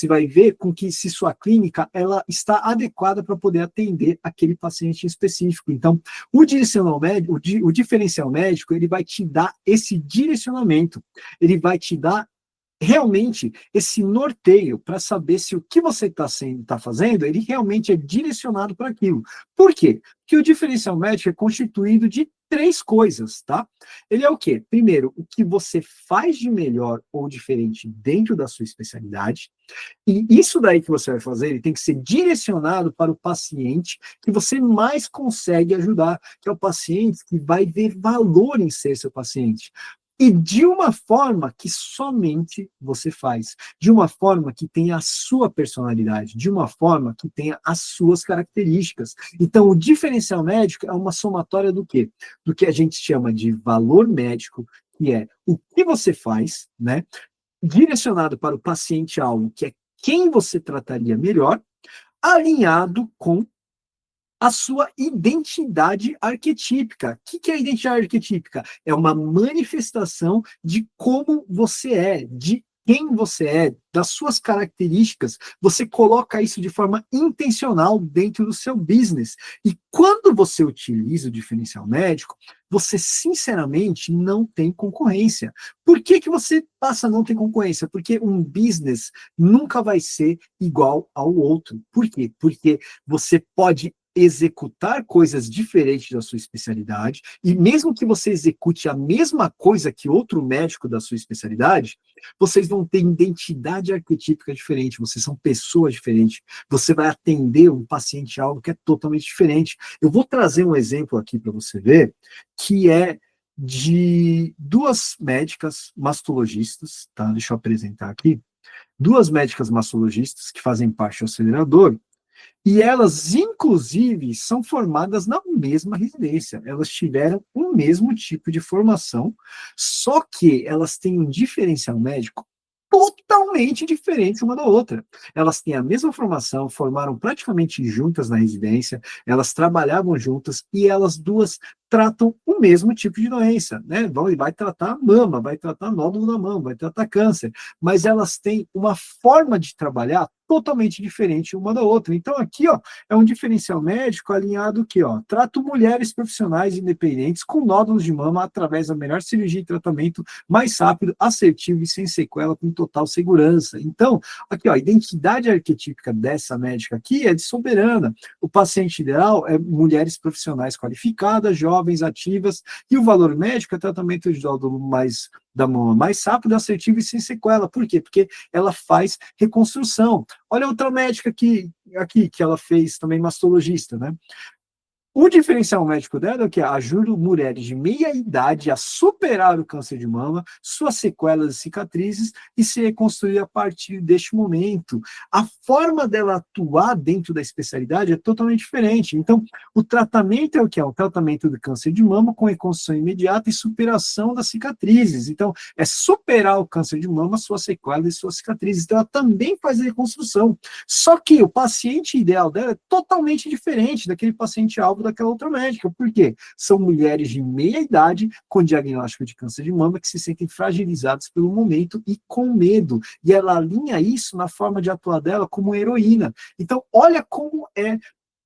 vai ver com que se sua clínica ela está adequada para poder atender aquele paciente específico. Então, o diferencial médico, ele vai te dar esse direcionamento, ele vai te dar realmente esse norteio para saber se o que você está fazendo, ele realmente é direcionado para aquilo. Por quê? Porque o diferencial médico é constituído de três coisas, tá? Ele é o quê? Primeiro, o que você faz de melhor ou diferente dentro da sua especialidade. E isso daí que você vai fazer, ele tem que ser direcionado para o paciente que você mais consegue ajudar, que é o paciente que vai ver valor em ser seu paciente. E de uma forma que somente você faz, de uma forma que tenha a sua personalidade, de uma forma que tenha as suas características. Então, o diferencial médico é uma somatória do quê? Do que a gente chama de valor médico, que é o que você faz, né? Direcionado para o paciente-alvo, que é quem você trataria melhor, alinhado com a sua identidade arquetípica. O que é a identidade arquetípica? É uma manifestação de como você é, de quem você é, das suas características. Você coloca isso de forma intencional dentro do seu business. E quando você utiliza o diferencial médico, você sinceramente não tem concorrência. Por que você passa a não ter concorrência? Porque um business nunca vai ser igual ao outro. Por quê? Porque você pode executar coisas diferentes da sua especialidade, e mesmo que você execute a mesma coisa que outro médico da sua especialidade, vocês vão ter identidade arquetípica diferente, vocês são pessoas diferentes, você vai atender um paciente-alvo que é totalmente diferente. Eu vou trazer um exemplo aqui para você ver, que é de duas médicas mastologistas, tá? Deixa eu apresentar aqui. Duas médicas mastologistas que fazem parte do acelerador, e elas, inclusive, são formadas na mesma residência. Elas tiveram o mesmo tipo de formação, só que elas têm um diferencial médico totalmente diferente uma da outra. Elas têm a mesma formação, formaram praticamente juntas na residência, elas trabalhavam juntas e elas duas tratam o mesmo tipo de doença, né? Vai tratar mama, vai tratar nódulo da mama, vai tratar câncer, mas elas têm uma forma de trabalhar totalmente diferente uma da outra. Então aqui, ó, é um diferencial médico alinhado aqui, ó, trato mulheres profissionais independentes com nódulos de mama através da melhor cirurgia e tratamento mais rápido, assertivo e sem sequela, com total segurança. Então, aqui, ó, a identidade arquetípica dessa médica aqui é de soberana. O paciente ideal é mulheres profissionais qualificadas, jovens, ativas, e o valor médico é tratamento de nódulo mais da mama mais rápido, assertivo e sem sequela. Por quê? Porque ela faz reconstrução. Olha outra médica aqui que ela fez também mastologista, né? O diferencial médico dela é que ajuda mulheres de meia idade a superar o câncer de mama, suas sequelas e cicatrizes e se reconstruir a partir deste momento. A forma dela atuar dentro da especialidade é totalmente diferente. Então, o tratamento é o que é? Um tratamento do câncer de mama com reconstrução imediata e superação das cicatrizes. Então, é superar o câncer de mama, suas sequelas e suas cicatrizes. Então, ela também faz a reconstrução. Só que o paciente ideal dela é totalmente diferente daquele paciente-alvo daquela outra médica. Por quê? São mulheres de meia idade com diagnóstico de câncer de mama que se sentem fragilizadas pelo momento e com medo. E ela alinha isso na forma de atuar dela como heroína. Então, olha como é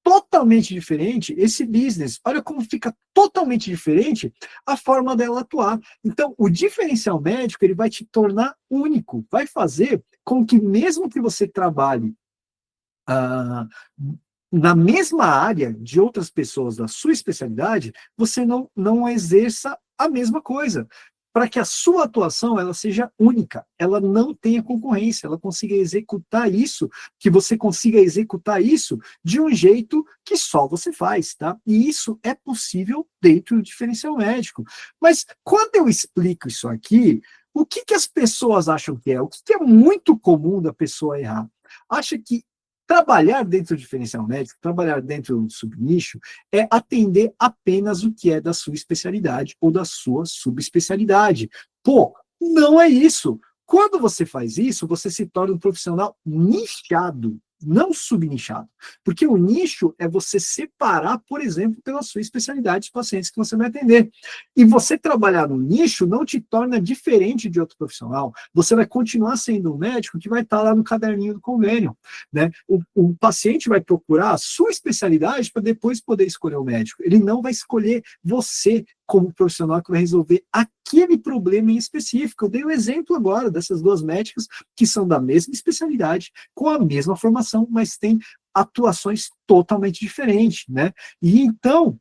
totalmente diferente esse business. Olha como fica totalmente diferente a forma dela atuar. Então, o diferencial médico, ele vai te tornar único, vai fazer com que mesmo que você trabalhe ah, na mesma área de outras pessoas da sua especialidade, você não exerça a mesma coisa, para que a sua atuação ela seja única, ela não tenha concorrência, ela consiga executar isso, que você consiga executar isso de um jeito que só você faz, tá? E isso é possível dentro do diferencial médico. Mas quando eu explico isso aqui, o que as pessoas acham que é? O que é muito comum da pessoa errar? Acha que trabalhar dentro do diferencial médico, trabalhar dentro do subnicho, é atender apenas o que é da sua especialidade ou da sua subespecialidade. Pô, não é isso. Quando você faz isso, você se torna um profissional nichado, não subnichado. Porque o nicho é você separar, por exemplo, pela sua especialidade os pacientes que você vai atender. E você trabalhar no nicho não te torna diferente de outro profissional. Você vai continuar sendo um médico que vai estar lá no caderninho do convênio, né? O paciente vai procurar a sua especialidade para depois poder escolher o médico. Ele não vai escolher você como profissional que vai resolver aquele problema em específico. Eu dei o exemplo agora dessas duas médicas que são da mesma especialidade, com a mesma formação, mas têm atuações totalmente diferentes, né? E então,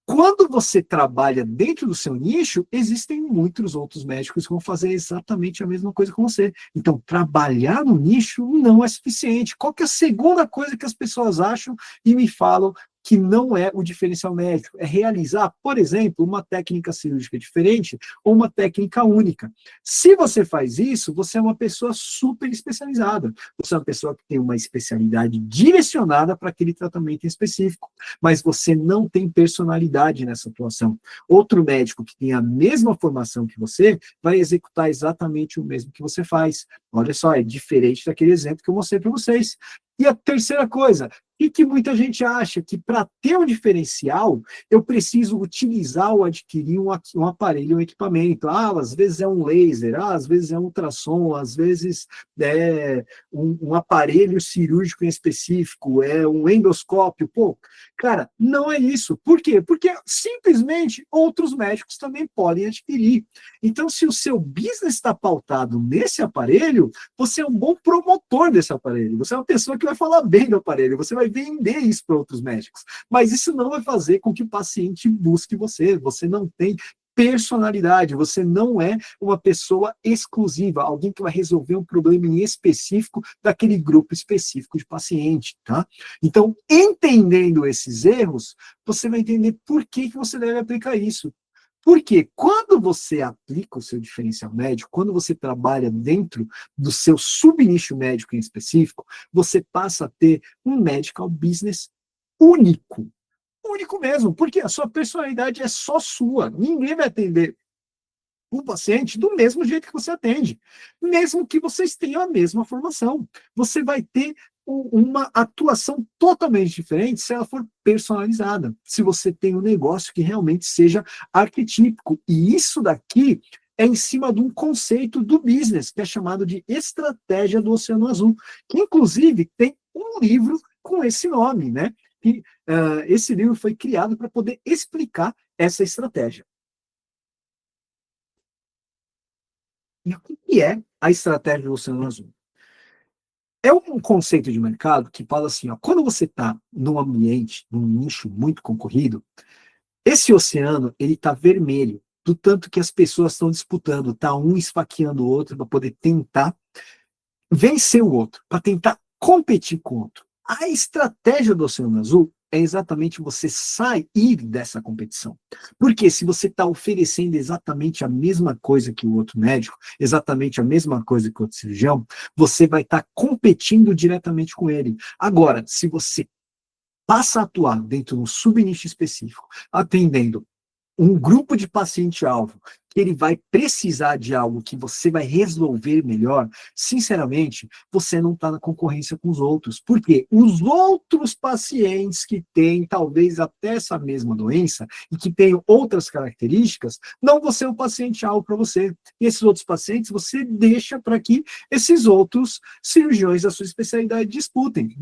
Quando você trabalha dentro do seu nicho, existem muitos outros médicos que vão fazer exatamente a mesma coisa com você. Então, trabalhar no nicho não é suficiente. Qual que é a segunda coisa que as pessoas acham e me falam que não é o diferencial médico? É realizar, por exemplo, uma técnica cirúrgica diferente ou uma técnica única. Se você faz isso, você é uma pessoa super especializada. Você é uma pessoa que tem uma especialidade direcionada para aquele tratamento em específico, mas você não tem personalidade nessa atuação. Outro médico que tem a mesma formação que você vai executar exatamente o mesmo que você faz. Olha só, é diferente daquele exemplo que eu mostrei para vocês. E a terceira coisa, e que muita gente acha que para ter um diferencial, eu preciso utilizar ou adquirir um aparelho, um equipamento. Às vezes é um laser, às vezes é um ultrassom, às vezes é um aparelho cirúrgico em específico, é um endoscópio. Pô, cara, não é isso. Por quê? Porque simplesmente outros médicos também podem adquirir. Então, se o seu business está pautado nesse aparelho, você é um bom promotor desse aparelho. Você é uma pessoa que vai falar bem do aparelho, você vai vender isso para outros médicos. Mas isso não vai fazer com que o paciente busque você. Você não tem personalidade, você não é uma pessoa exclusiva, alguém que vai resolver um problema em específico daquele grupo específico de paciente, tá? Então, entendendo esses erros, você vai entender por que você deve aplicar isso. Porque quando você aplica o seu diferencial médico, quando você trabalha dentro do seu subnicho médico em específico, você passa a ter um medical business único. Único mesmo, porque a sua personalidade é só sua. Ninguém vai atender o paciente do mesmo jeito que você atende, mesmo que vocês tenham a mesma formação. Você vai ter uma atuação totalmente diferente se ela for personalizada, se você tem um negócio que realmente seja arquetípico. E isso daqui é em cima de um conceito do business, que é chamado de estratégia do Oceano Azul, que inclusive tem um livro com esse nome, né? E, esse livro foi criado para poder explicar essa estratégia. E o que é a estratégia do Oceano Azul? É um conceito de mercado que fala assim, ó, quando você está num ambiente, num nicho muito concorrido, esse oceano ele está vermelho, do tanto que as pessoas estão disputando, tá um esfaqueando o outro para poder tentar vencer o outro, para tentar competir com o outro. A estratégia do Oceano Azul é exatamente você sair dessa competição. Porque se você está oferecendo exatamente a mesma coisa que o outro médico, exatamente a mesma coisa que o outro cirurgião, você vai estar competindo diretamente com ele. Agora, se você passa a atuar dentro de um subnicho específico, atendendo um grupo de paciente-alvo, que ele vai precisar de algo que você vai resolver melhor, sinceramente, você não está na concorrência com os outros. Por quê? Os outros pacientes que têm talvez até essa mesma doença e que têm outras características, não vão ser o paciente-alvo para você. E esses outros pacientes você deixa para que esses outros cirurgiões da sua especialidade disputem.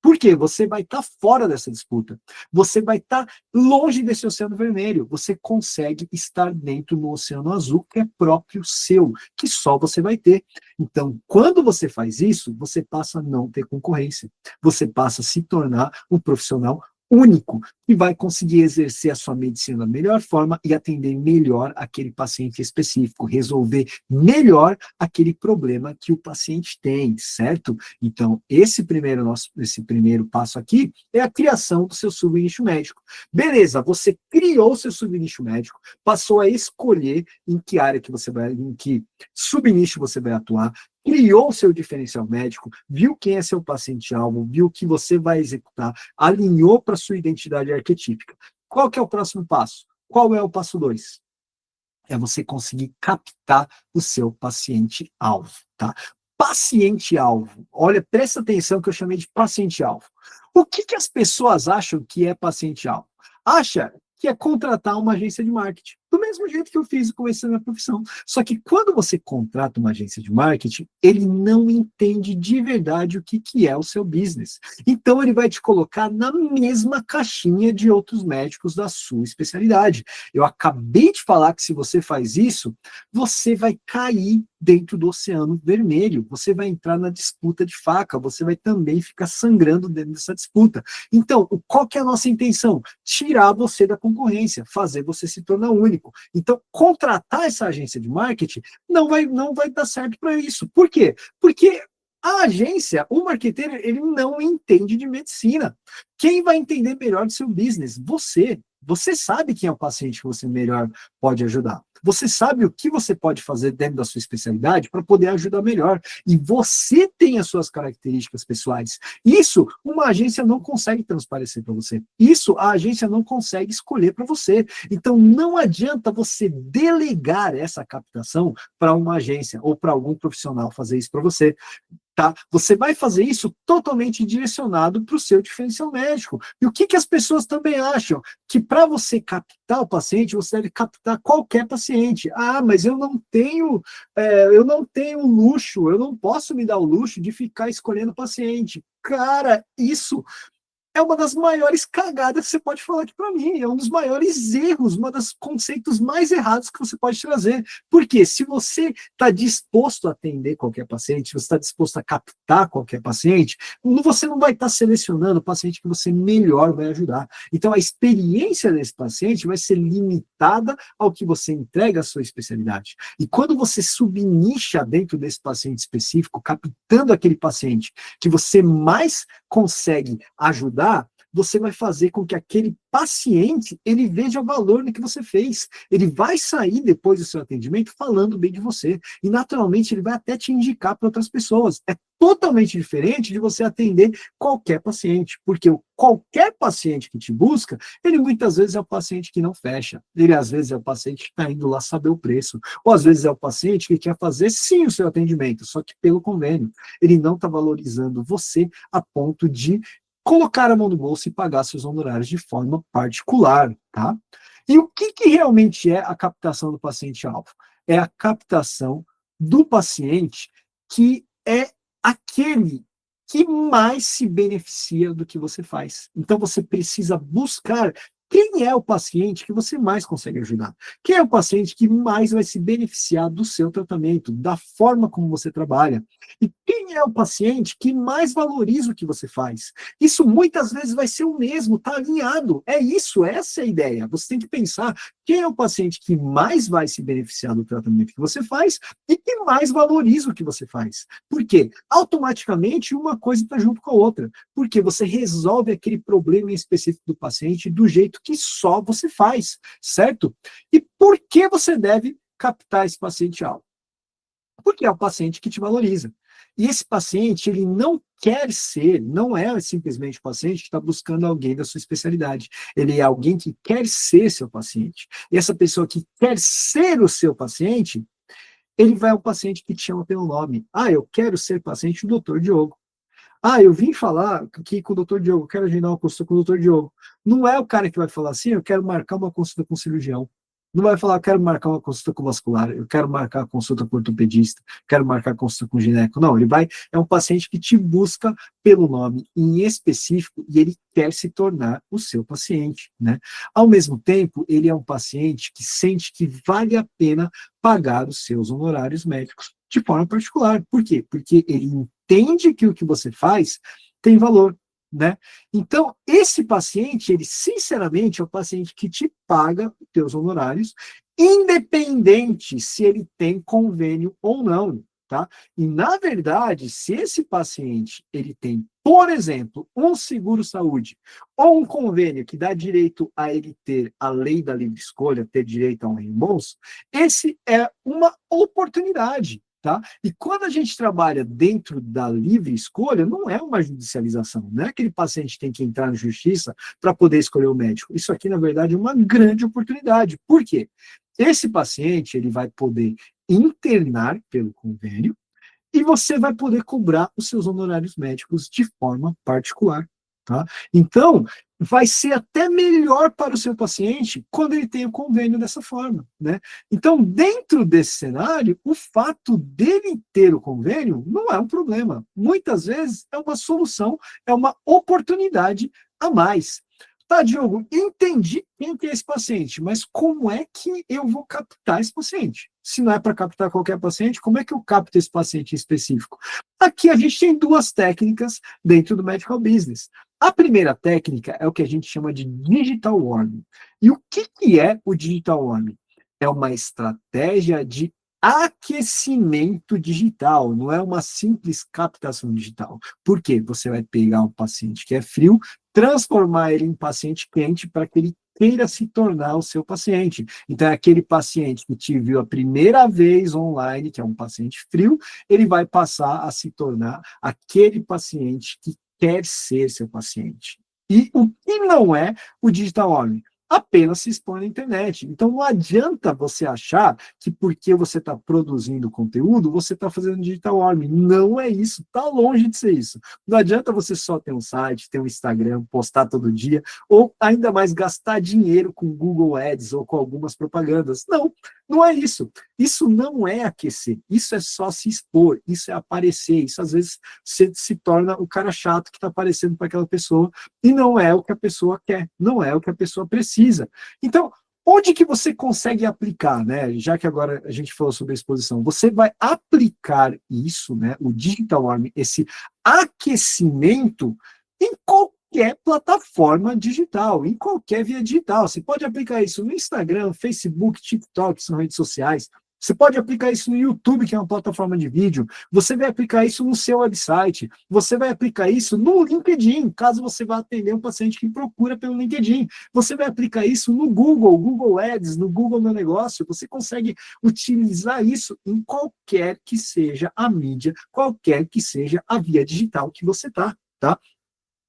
Por quê? Você vai estar fora dessa disputa. Você vai estar longe desse oceano vermelho. Você consegue estar dentro do oceano azul, que é próprio seu, que só você vai ter. Então, quando você faz isso, você passa a não ter concorrência. Você passa a se tornar um profissional único e vai conseguir exercer a sua medicina da melhor forma e atender melhor aquele paciente específico, resolver melhor aquele problema que o paciente tem, certo? Então, esse primeiro passo aqui é a criação do seu subnicho médico. Beleza, você criou seu subnicho médico, passou a escolher em que área que você vai, em que subnicho você vai atuar, criou o seu diferencial médico, viu quem é seu paciente-alvo, viu o que você vai executar, alinhou para sua identidade arquetípica. Qual que é o próximo passo? Qual é o passo 2? É você conseguir captar o seu paciente-alvo, tá? Paciente-alvo. Olha, presta atenção que eu chamei de paciente-alvo. O que, que as pessoas acham que é paciente-alvo? Acha que é contratar uma agência de marketing. do mesmo jeito que eu fiz começando a profissão. Só que quando você contrata uma agência de marketing, ele não entende de verdade o que é o seu business. Então, ele vai te colocar na mesma caixinha de outros médicos da sua especialidade. Eu acabei de falar que se você faz isso, você vai cair dentro do oceano vermelho, você vai entrar na disputa de faca, você vai também ficar sangrando dentro dessa disputa. Então, qual que é a nossa intenção? Tirar você da concorrência, fazer você se tornar único. Então, contratar essa agência de marketing não vai dar certo para isso. Por quê? Porque a agência, o marqueteiro, ele não entende de medicina. Quem vai entender melhor do seu business? Você. Você sabe quem é o paciente que você melhor pode ajudar. Você sabe o que você pode fazer dentro da sua especialidade para poder ajudar melhor. E você tem as suas características pessoais. Isso uma agência não consegue transparecer para você. Isso a agência não consegue escolher para você. Então não adianta você delegar essa captação para uma agência ou para algum profissional fazer isso para você. Tá? Você vai fazer isso totalmente direcionado para o seu diferencial médico. E o que as pessoas também acham? Que para você captar o paciente, você deve captar qualquer paciente. Ah, mas eu não tenho luxo, eu não posso me dar o luxo de ficar escolhendo paciente. Cara, isso é uma das maiores cagadas que você pode falar aqui para mim. É um dos maiores erros, um dos conceitos mais errados que você pode trazer. Porque se você está disposto a atender qualquer paciente, se você está disposto a captar qualquer paciente, você não vai estar selecionando o paciente que você melhor vai ajudar. Então, a experiência desse paciente vai ser limitada ao que você entrega à sua especialidade. E quando você subnicha dentro desse paciente específico, captando aquele paciente que você mais consegue ajudar, você vai fazer com que aquele paciente, ele veja valor no que você fez. Ele vai sair depois do seu atendimento falando bem de você. E, naturalmente, ele vai até te indicar para outras pessoas. É totalmente diferente de você atender qualquer paciente. Porque qualquer paciente que te busca, ele muitas vezes é o paciente que não fecha. Ele, às vezes, é o paciente que está indo lá saber o preço. Ou, às vezes, é o paciente que quer fazer, sim, o seu atendimento, só que pelo convênio. Ele não está valorizando você a ponto de colocar a mão no bolso e pagar seus honorários de forma particular, tá? E o que realmente é a captação do paciente-alvo? É a captação do paciente que é aquele que mais se beneficia do que você faz. Então, você precisa buscar quem é o paciente que você mais consegue ajudar. Quem é o paciente que mais vai se beneficiar do seu tratamento, da forma como você trabalha. E quem é o paciente que mais valoriza o que você faz. Isso muitas vezes vai ser o mesmo, está alinhado. É isso, essa é a ideia. Você tem que pensar quem é o paciente que mais vai se beneficiar do tratamento que você faz e que mais valoriza o que você faz. Por quê? Automaticamente uma coisa está junto com a outra. Porque você resolve aquele problema em específico do paciente do jeito que só você faz, certo? E por que você deve captar esse paciente-alvo? Porque é o paciente que te valoriza. E esse paciente, ele não quer ser, não é simplesmente o paciente que está buscando alguém da sua especialidade. Ele é alguém que quer ser seu paciente. E essa pessoa que quer ser o seu paciente, ele vai ao paciente que te chama pelo nome. Ah, eu quero ser paciente do Dr. Diogo. Ah, eu vim falar aqui com o doutor Diogo, quero agendar uma consulta com o doutor Diogo. Não é o cara que vai falar assim, eu quero marcar uma consulta com o cirurgião. Não vai falar, eu quero marcar uma consulta com o vascular, eu quero marcar a consulta com o ortopedista, quero marcar a consulta com o gineco. Não, é um paciente que te busca pelo nome em específico e ele quer se tornar o seu paciente, né? Ao mesmo tempo, ele é um paciente que sente que vale a pena pagar os seus honorários médicos de forma particular. Por quê? Porque ele entende que o que você faz tem valor, né? Então, esse paciente, ele sinceramente é o paciente que te paga os teus honorários, independente se ele tem convênio ou não, tá? E, na verdade, se esse paciente, ele tem, por exemplo, um seguro-saúde ou um convênio que dá direito a ele ter a lei da livre escolha, ter direito a um reembolso, esse é uma oportunidade. Tá? E quando a gente trabalha dentro da livre escolha, não é uma judicialização, não é aquele paciente que tem que entrar na justiça para poder escolher o médico. Isso aqui, na verdade, é uma grande oportunidade. Por quê? Esse paciente ele vai poder internar pelo convênio e você vai poder cobrar os seus honorários médicos de forma particular. tá? Então, vai ser até melhor para o seu paciente quando ele tem o convênio dessa forma, né? Então, dentro desse cenário, o fato dele ter o convênio não é um problema. Muitas vezes é uma solução, é uma oportunidade a mais. Tá, Diogo, entendi quem que é esse paciente, mas como é que eu vou captar esse paciente? Se não é para captar qualquer paciente, como é que eu capto esse paciente em específico? Aqui a gente tem duas técnicas dentro do medical business. A primeira técnica é o que a gente chama de digital warming. E o que é o digital warming? É uma estratégia de aquecimento digital, não é uma simples captação digital. Por quê? Você vai pegar um paciente que é frio, transformar ele em paciente quente para que ele queira se tornar o seu paciente. Então, é aquele paciente que te viu a primeira vez online, que é um paciente frio, ele vai passar a se tornar aquele paciente que quer ser seu paciente. E o que não é o digital warming? Apenas se expõe na internet. Então, não adianta você achar que porque você está produzindo conteúdo, você está fazendo digital warming. Não é isso, está longe de ser isso. Não adianta você só ter um site, ter um Instagram, postar todo dia, ou ainda mais gastar dinheiro com Google Ads ou com algumas propagandas. Não, não é isso. Isso não é aquecer, isso é só se expor, isso é aparecer, isso às vezes se torna o cara chato que está aparecendo para aquela pessoa, e não é o que a pessoa quer, não é o que a pessoa precisa. Então, onde que você consegue aplicar, né? Já que agora a gente falou sobre a exposição, você vai aplicar isso, né? O digital warming, esse aquecimento em qualquer plataforma digital, em qualquer via digital. Você pode aplicar isso no Instagram, Facebook, TikTok, que são redes sociais. Você pode aplicar isso no YouTube, que é uma plataforma de vídeo. Você vai aplicar isso no seu website. Você vai aplicar isso no LinkedIn, caso você vá atender um paciente que procura pelo LinkedIn. Você vai aplicar isso no Google, Google Ads, no Google Meu Negócio. Você consegue utilizar isso em qualquer que seja a mídia, qualquer que seja a via digital que você está, tá?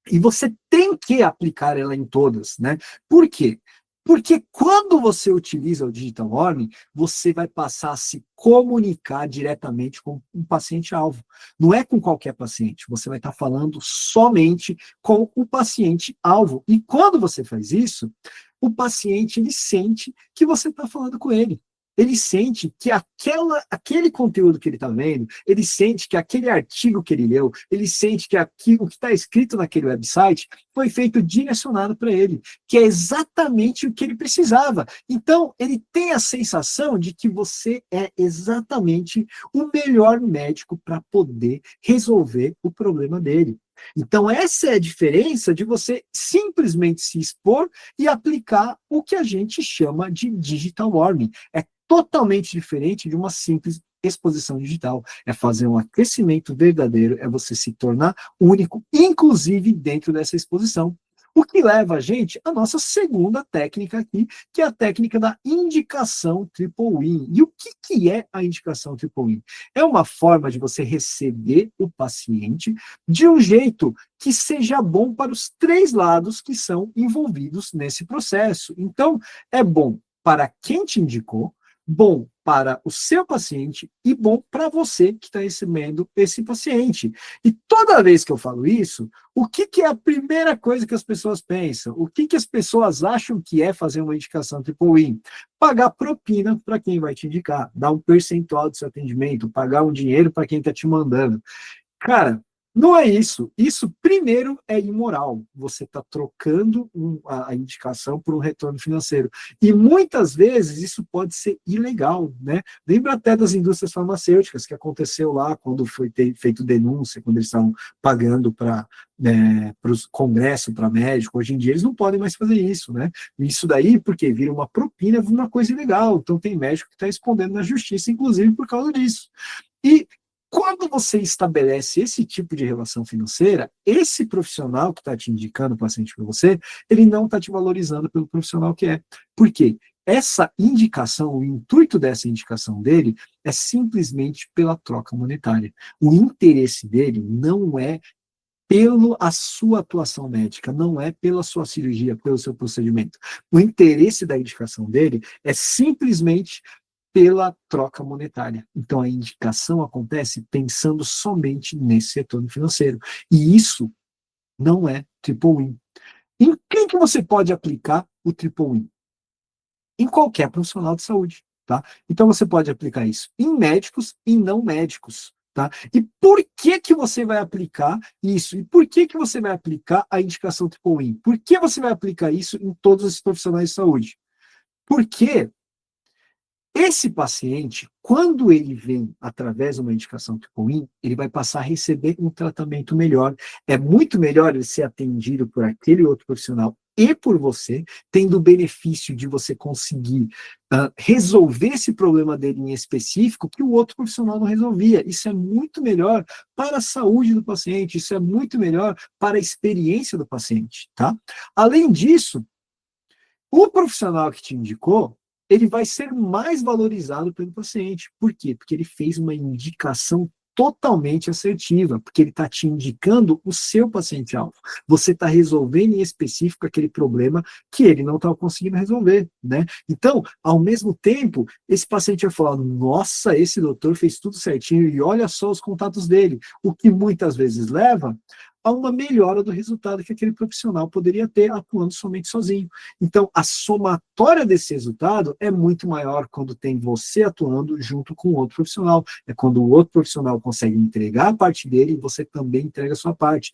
E você tem que aplicar ela em todas, né? Por quê? Porque quando você utiliza o digital warming, você vai passar a se comunicar diretamente com um paciente-alvo. Não é com qualquer paciente, você vai estar falando somente com o paciente-alvo. E quando você faz isso, o paciente ele sente que você está falando com ele. Ele sente que aquele conteúdo que ele está vendo, ele sente que aquele artigo que ele leu, ele sente que aquilo que está escrito naquele website foi feito direcionado para ele, que é exatamente o que ele precisava. Então, ele tem a sensação de que você é exatamente o melhor médico para poder resolver o problema dele. Então, essa é a diferença de você simplesmente se expor e aplicar o que a gente chama de digital warming. É totalmente diferente de uma simples exposição digital. É fazer um aquecimento verdadeiro, é você se tornar único, inclusive dentro dessa exposição. O que leva a gente à nossa segunda técnica aqui, que é a técnica da indicação triple win. E o que é a indicação triple win? É uma forma de você receber o paciente de um jeito que seja bom para os três lados que são envolvidos nesse processo. Então, é bom para quem te indicou, bom para o seu paciente e bom para você que está recebendo esse paciente. E toda vez que eu falo isso, o que é a primeira coisa que as pessoas pensam? O que as pessoas acham que é fazer uma indicação triple win? Pagar propina para quem vai te indicar, dar um percentual do seu atendimento, pagar um dinheiro para quem está te mandando. Cara, não é isso. Isso, primeiro, é imoral. Você está trocando a indicação por um retorno financeiro. E muitas vezes isso pode ser ilegal, né? Lembra até das indústrias farmacêuticas, que aconteceu lá quando foi feito denúncia, quando eles estavam pagando para os congressos, para médico. Hoje em dia eles não podem mais fazer isso, né? Isso daí, porque vira uma propina, vira uma coisa ilegal. Então tem médico que está escondendo na justiça, inclusive por causa disso. E quando você estabelece esse tipo de relação financeira, esse profissional que está te indicando o paciente para você, ele não está te valorizando pelo profissional que é. Por quê? Essa indicação, o intuito dessa indicação dele é simplesmente pela troca monetária. O interesse dele não é pela sua atuação médica, não é pela sua cirurgia, pelo seu procedimento. O interesse da indicação dele é simplesmente pela troca monetária. Então, a indicação acontece pensando somente nesse retorno financeiro. E isso não é Triple Win. Em quem que você pode aplicar o Triple Win? Em qualquer profissional de saúde, tá? Então você pode aplicar isso em médicos e não médicos, tá? E por que que você vai aplicar isso? E por que que você vai aplicar a indicação Triple Win? Por que você vai aplicar isso em todos os profissionais de saúde? Porque esse paciente, quando ele vem através de uma indicação Triple Win, ele vai passar a receber um tratamento melhor. É muito melhor ele ser atendido por aquele outro profissional e por você, tendo o benefício de você conseguir resolver esse problema dele em específico que o outro profissional não resolvia. Isso é muito melhor para a saúde do paciente, isso é muito melhor para a experiência do paciente, tá? Além disso, o profissional que te indicou, ele vai ser mais valorizado pelo paciente. Por quê? Porque ele fez uma indicação totalmente assertiva, porque ele está te indicando o seu paciente-alvo. Você está resolvendo em específico aquele problema que ele não estava conseguindo resolver, né? Então, ao mesmo tempo, esse paciente vai falar, nossa, esse doutor fez tudo certinho e olha só os contatos dele, o que muitas vezes leva a uma melhora do resultado que aquele profissional poderia ter atuando somente sozinho. Então, a somatória desse resultado é muito maior quando tem você atuando junto com outro profissional. É quando o outro profissional consegue entregar a parte dele e você também entrega a sua parte.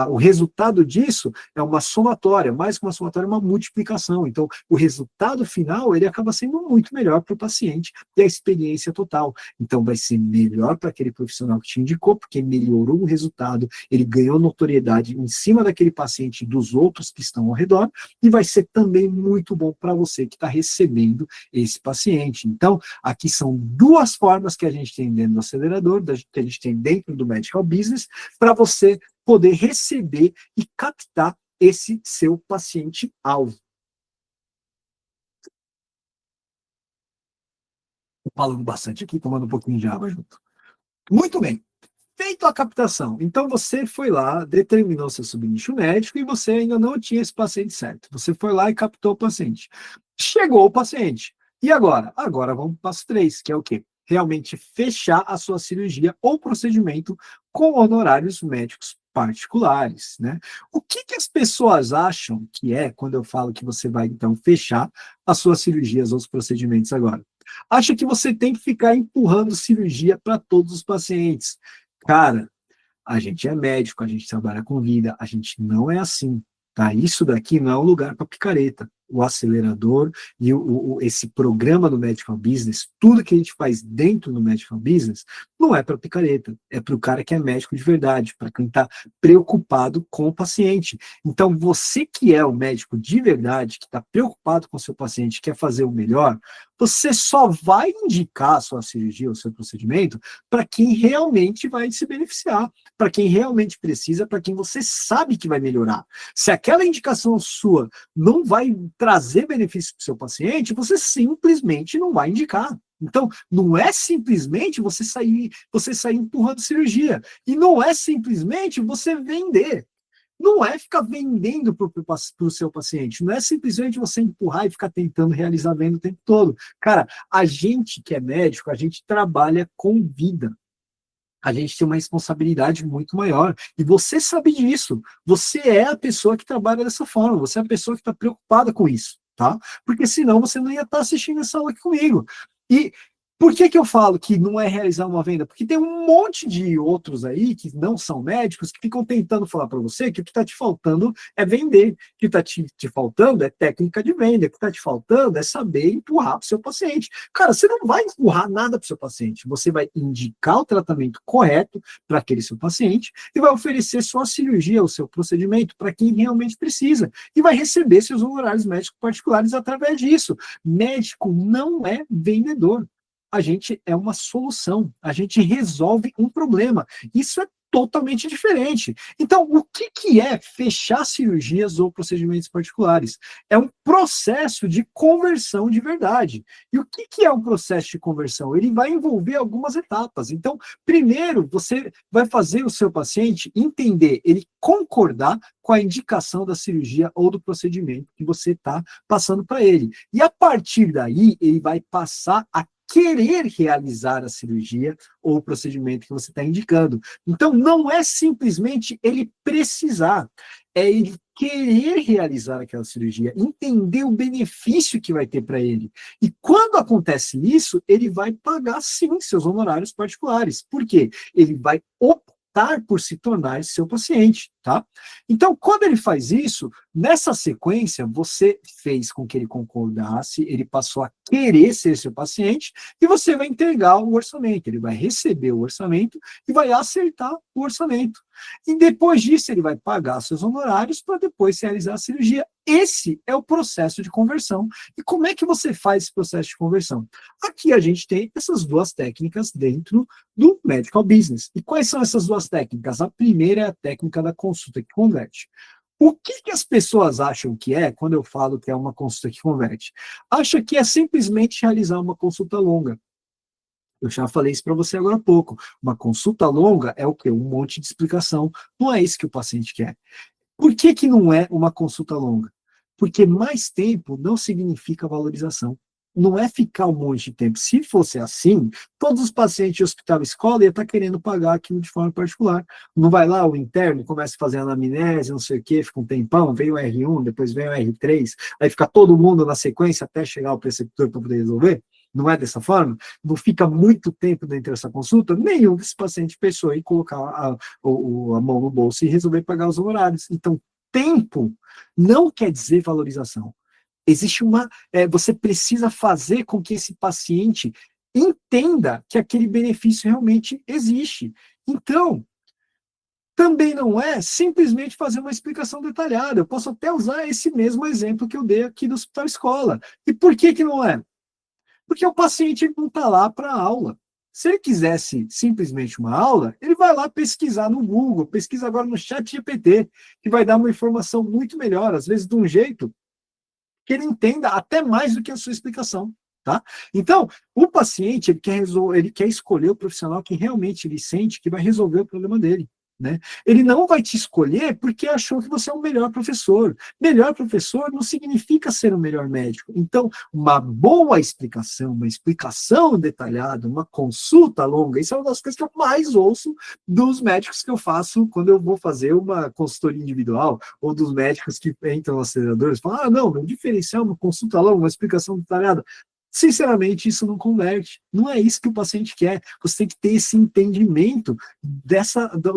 O resultado disso é uma somatória, mais que uma somatória, é uma multiplicação. Então, o resultado final ele acaba sendo muito melhor para o paciente e a experiência total. Então, vai ser melhor para aquele profissional que te indicou, porque melhorou o resultado, ele ganhou notoriedade em cima daquele paciente e dos outros que estão ao redor, e vai ser também muito bom para você que está recebendo esse paciente. Então, aqui são duas formas que a gente tem dentro do acelerador, que a gente tem dentro do Medical Business, para você poder receber e captar esse seu paciente-alvo. Falando bastante aqui, tomando um pouquinho de água junto. Muito bem. Feito a captação, então você foi lá, determinou seu subnicho médico e você ainda não tinha esse paciente certo. Você foi lá e captou o paciente. Chegou o paciente. E agora? Agora vamos para o passo 3, que é o quê? Realmente fechar a sua cirurgia ou procedimento com honorários médicos particulares, né? O que que as pessoas acham que é quando eu falo que você vai, então, fechar as suas cirurgias ou os procedimentos agora? Acha que você tem que ficar empurrando cirurgia para todos os pacientes. Cara, a gente é médico, a gente trabalha com vida, a gente não é assim, tá? Isso daqui não é um lugar para picareta. O acelerador e esse programa do Medical Business, tudo que a gente faz dentro do Medical Business, não é para picareta, é para o cara que é médico de verdade, para quem está preocupado com o paciente. Então, você que é o médico de verdade, que está preocupado com o seu paciente, quer fazer o melhor, você só vai indicar a sua cirurgia, o seu procedimento, para quem realmente vai se beneficiar, para quem realmente precisa, para quem você sabe que vai melhorar. Se aquela indicação sua não vai trazer benefício para o seu paciente, você simplesmente não vai indicar. Então, não é simplesmente você sair empurrando cirurgia. E não é simplesmente você vender. Não é ficar vendendo para o seu paciente, não é simplesmente você empurrar e ficar tentando realizar venda o tempo todo. Cara, a gente que é médico, a gente trabalha com vida. A gente tem uma responsabilidade muito maior. E você sabe disso. Você é a pessoa que trabalha dessa forma, você é a pessoa que está preocupada com isso, tá? Porque senão você não ia estar assistindo essa aula aqui comigo. E por que que eu falo que não é realizar uma venda? Porque tem um monte de outros aí que não são médicos que ficam tentando falar para você que o que está te faltando é vender, o que está te faltando é técnica de venda, o que está te faltando é saber empurrar para o seu paciente. Cara, você não vai empurrar nada para o seu paciente, você vai indicar o tratamento correto para aquele seu paciente e vai oferecer sua cirurgia, o seu procedimento para quem realmente precisa e vai receber seus honorários médicos particulares através disso. Médico não é vendedor. A gente é uma solução, a gente resolve um problema. Isso é totalmente diferente. Então, o que que é fechar cirurgias ou procedimentos particulares? É um processo de conversão de verdade. E o que que é um processo de conversão? Ele vai envolver algumas etapas. Então, primeiro, você vai fazer o seu paciente entender, ele concordar com a indicação da cirurgia ou do procedimento que você está passando para ele. E a partir daí, ele vai passar a querer realizar a cirurgia ou o procedimento que você está indicando. Então, não é simplesmente ele precisar, é ele querer realizar aquela cirurgia, entender o benefício que vai ter para ele. E quando acontece isso, ele vai pagar, sim, seus honorários particulares. Por quê? Ele vai optar por se tornar seu paciente, tá? Então, quando ele faz isso, nessa sequência, você fez com que ele concordasse, ele passou a querer ser seu paciente, e você vai entregar o orçamento, ele vai receber o orçamento e vai acertar o orçamento. E depois disso, ele vai pagar seus honorários para depois realizar a cirurgia. Esse é o processo de conversão. E como é que você faz esse processo de conversão? Aqui a gente tem essas duas técnicas dentro do Medical Business. E quais são essas duas técnicas? A primeira é a técnica da consulta que converte. O que as pessoas acham que é, quando eu falo que é uma consulta que converte? Acha que é simplesmente realizar uma consulta longa. Eu já falei isso para você agora há pouco. Uma consulta longa é o quê? Um monte de explicação. Não é isso que o paciente quer. Por que não é uma consulta longa? Porque mais tempo não significa valorização. Não é ficar um monte de tempo. Se fosse assim, todos os pacientes de hospital e escola iam estar querendo pagar aquilo de forma particular. Não vai lá o interno, começa a fazer anamnese, não sei o quê, fica um tempão, vem o R1, depois vem o R3, aí fica todo mundo na sequência até chegar o preceptor para poder resolver? Não é dessa forma? Não fica muito tempo dentro dessa consulta? Nenhum desses pacientes pensou em colocar a mão no bolso e resolver pagar os honorários. Então, tempo não quer dizer valorização. Existe você precisa fazer com que esse paciente entenda que aquele benefício realmente existe. Então, também não é simplesmente fazer uma explicação detalhada. Eu posso até usar esse mesmo exemplo que eu dei aqui do hospital escola. E por que não é? Porque o paciente não está lá para a aula. Se ele quisesse simplesmente uma aula, ele vai lá pesquisar no Google, pesquisa agora no ChatGPT, que vai dar uma informação muito melhor, às vezes de um jeito que ele entenda até mais do que a sua explicação. Tá? Então, o paciente ele quer escolher o profissional que realmente ele sente que vai resolver o problema dele. Né? Ele não vai te escolher porque achou que você é o melhor professor. Melhor professor não significa ser o melhor médico. Então, uma boa explicação, uma explicação detalhada, uma consulta longa, isso é uma das coisas que eu mais ouço dos médicos que eu faço quando eu vou fazer uma consultoria individual, ou dos médicos que entram no acelerador e falam, não, meu diferencial é uma consulta longa, uma explicação detalhada. Sinceramente, isso não converte. Não é isso que o paciente quer. Você tem que ter esse entendimento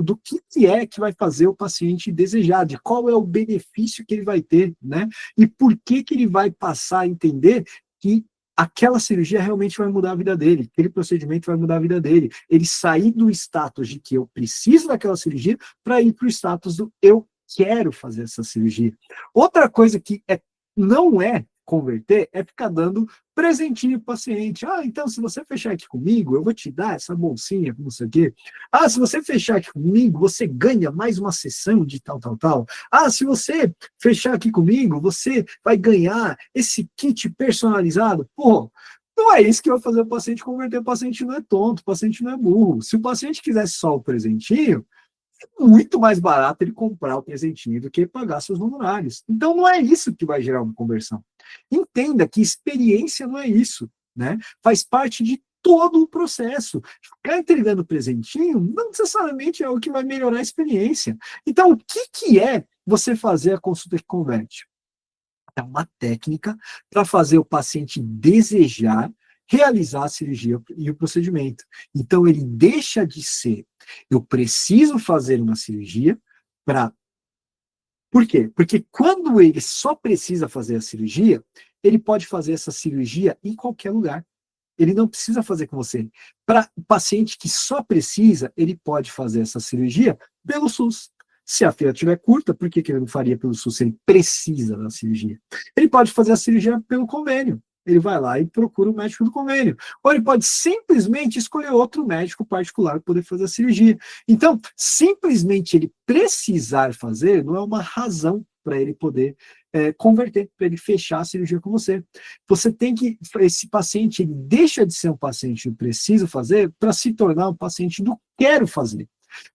do que é que vai fazer o paciente desejar, de qual é o benefício que ele vai ter, né? E por que ele vai passar a entender que aquela cirurgia realmente vai mudar a vida dele, aquele procedimento vai mudar a vida dele. Ele sair do status de que eu preciso daquela cirurgia para ir para o status do eu quero fazer essa cirurgia. Outra coisa que não é converter é ficar dando presentinho para o paciente. Então, se você fechar aqui comigo, eu vou te dar essa bolsinha, não sei o quê. Se você fechar aqui comigo, você ganha mais uma sessão de tal, tal, tal. Se você fechar aqui comigo, você vai ganhar esse kit personalizado. Pô, não é isso que vai fazer o paciente converter. O paciente não é tonto, o paciente não é burro. Se o paciente quisesse só o presentinho, muito mais barato ele comprar o presentinho do que pagar seus honorários. Então, não é isso que vai gerar uma conversão. Entenda que experiência não é isso, né? Faz parte de todo o processo. Ficar entregando presentinho não necessariamente é o que vai melhorar a experiência. Então, o que é você fazer a consulta que converte? É uma técnica para fazer o paciente desejar realizar a cirurgia e o procedimento. Então, ele deixa de ser, eu preciso fazer uma cirurgia para... Por quê? Porque quando ele só precisa fazer a cirurgia, ele pode fazer essa cirurgia em qualquer lugar. Ele não precisa fazer com você. Para o paciente que só precisa, ele pode fazer essa cirurgia pelo SUS. Se a fila estiver curta, por que ele não faria pelo SUS se ele precisa da cirurgia? Ele pode fazer a cirurgia pelo convênio. Ele vai lá e procura o médico do convênio. Ou ele pode simplesmente escolher outro médico particular para poder fazer a cirurgia. Então, simplesmente ele precisar fazer não é uma razão para ele poder converter, para ele fechar a cirurgia com você. Você tem que, esse paciente, ele deixa de ser um paciente do preciso fazer para se tornar um paciente do quero fazer.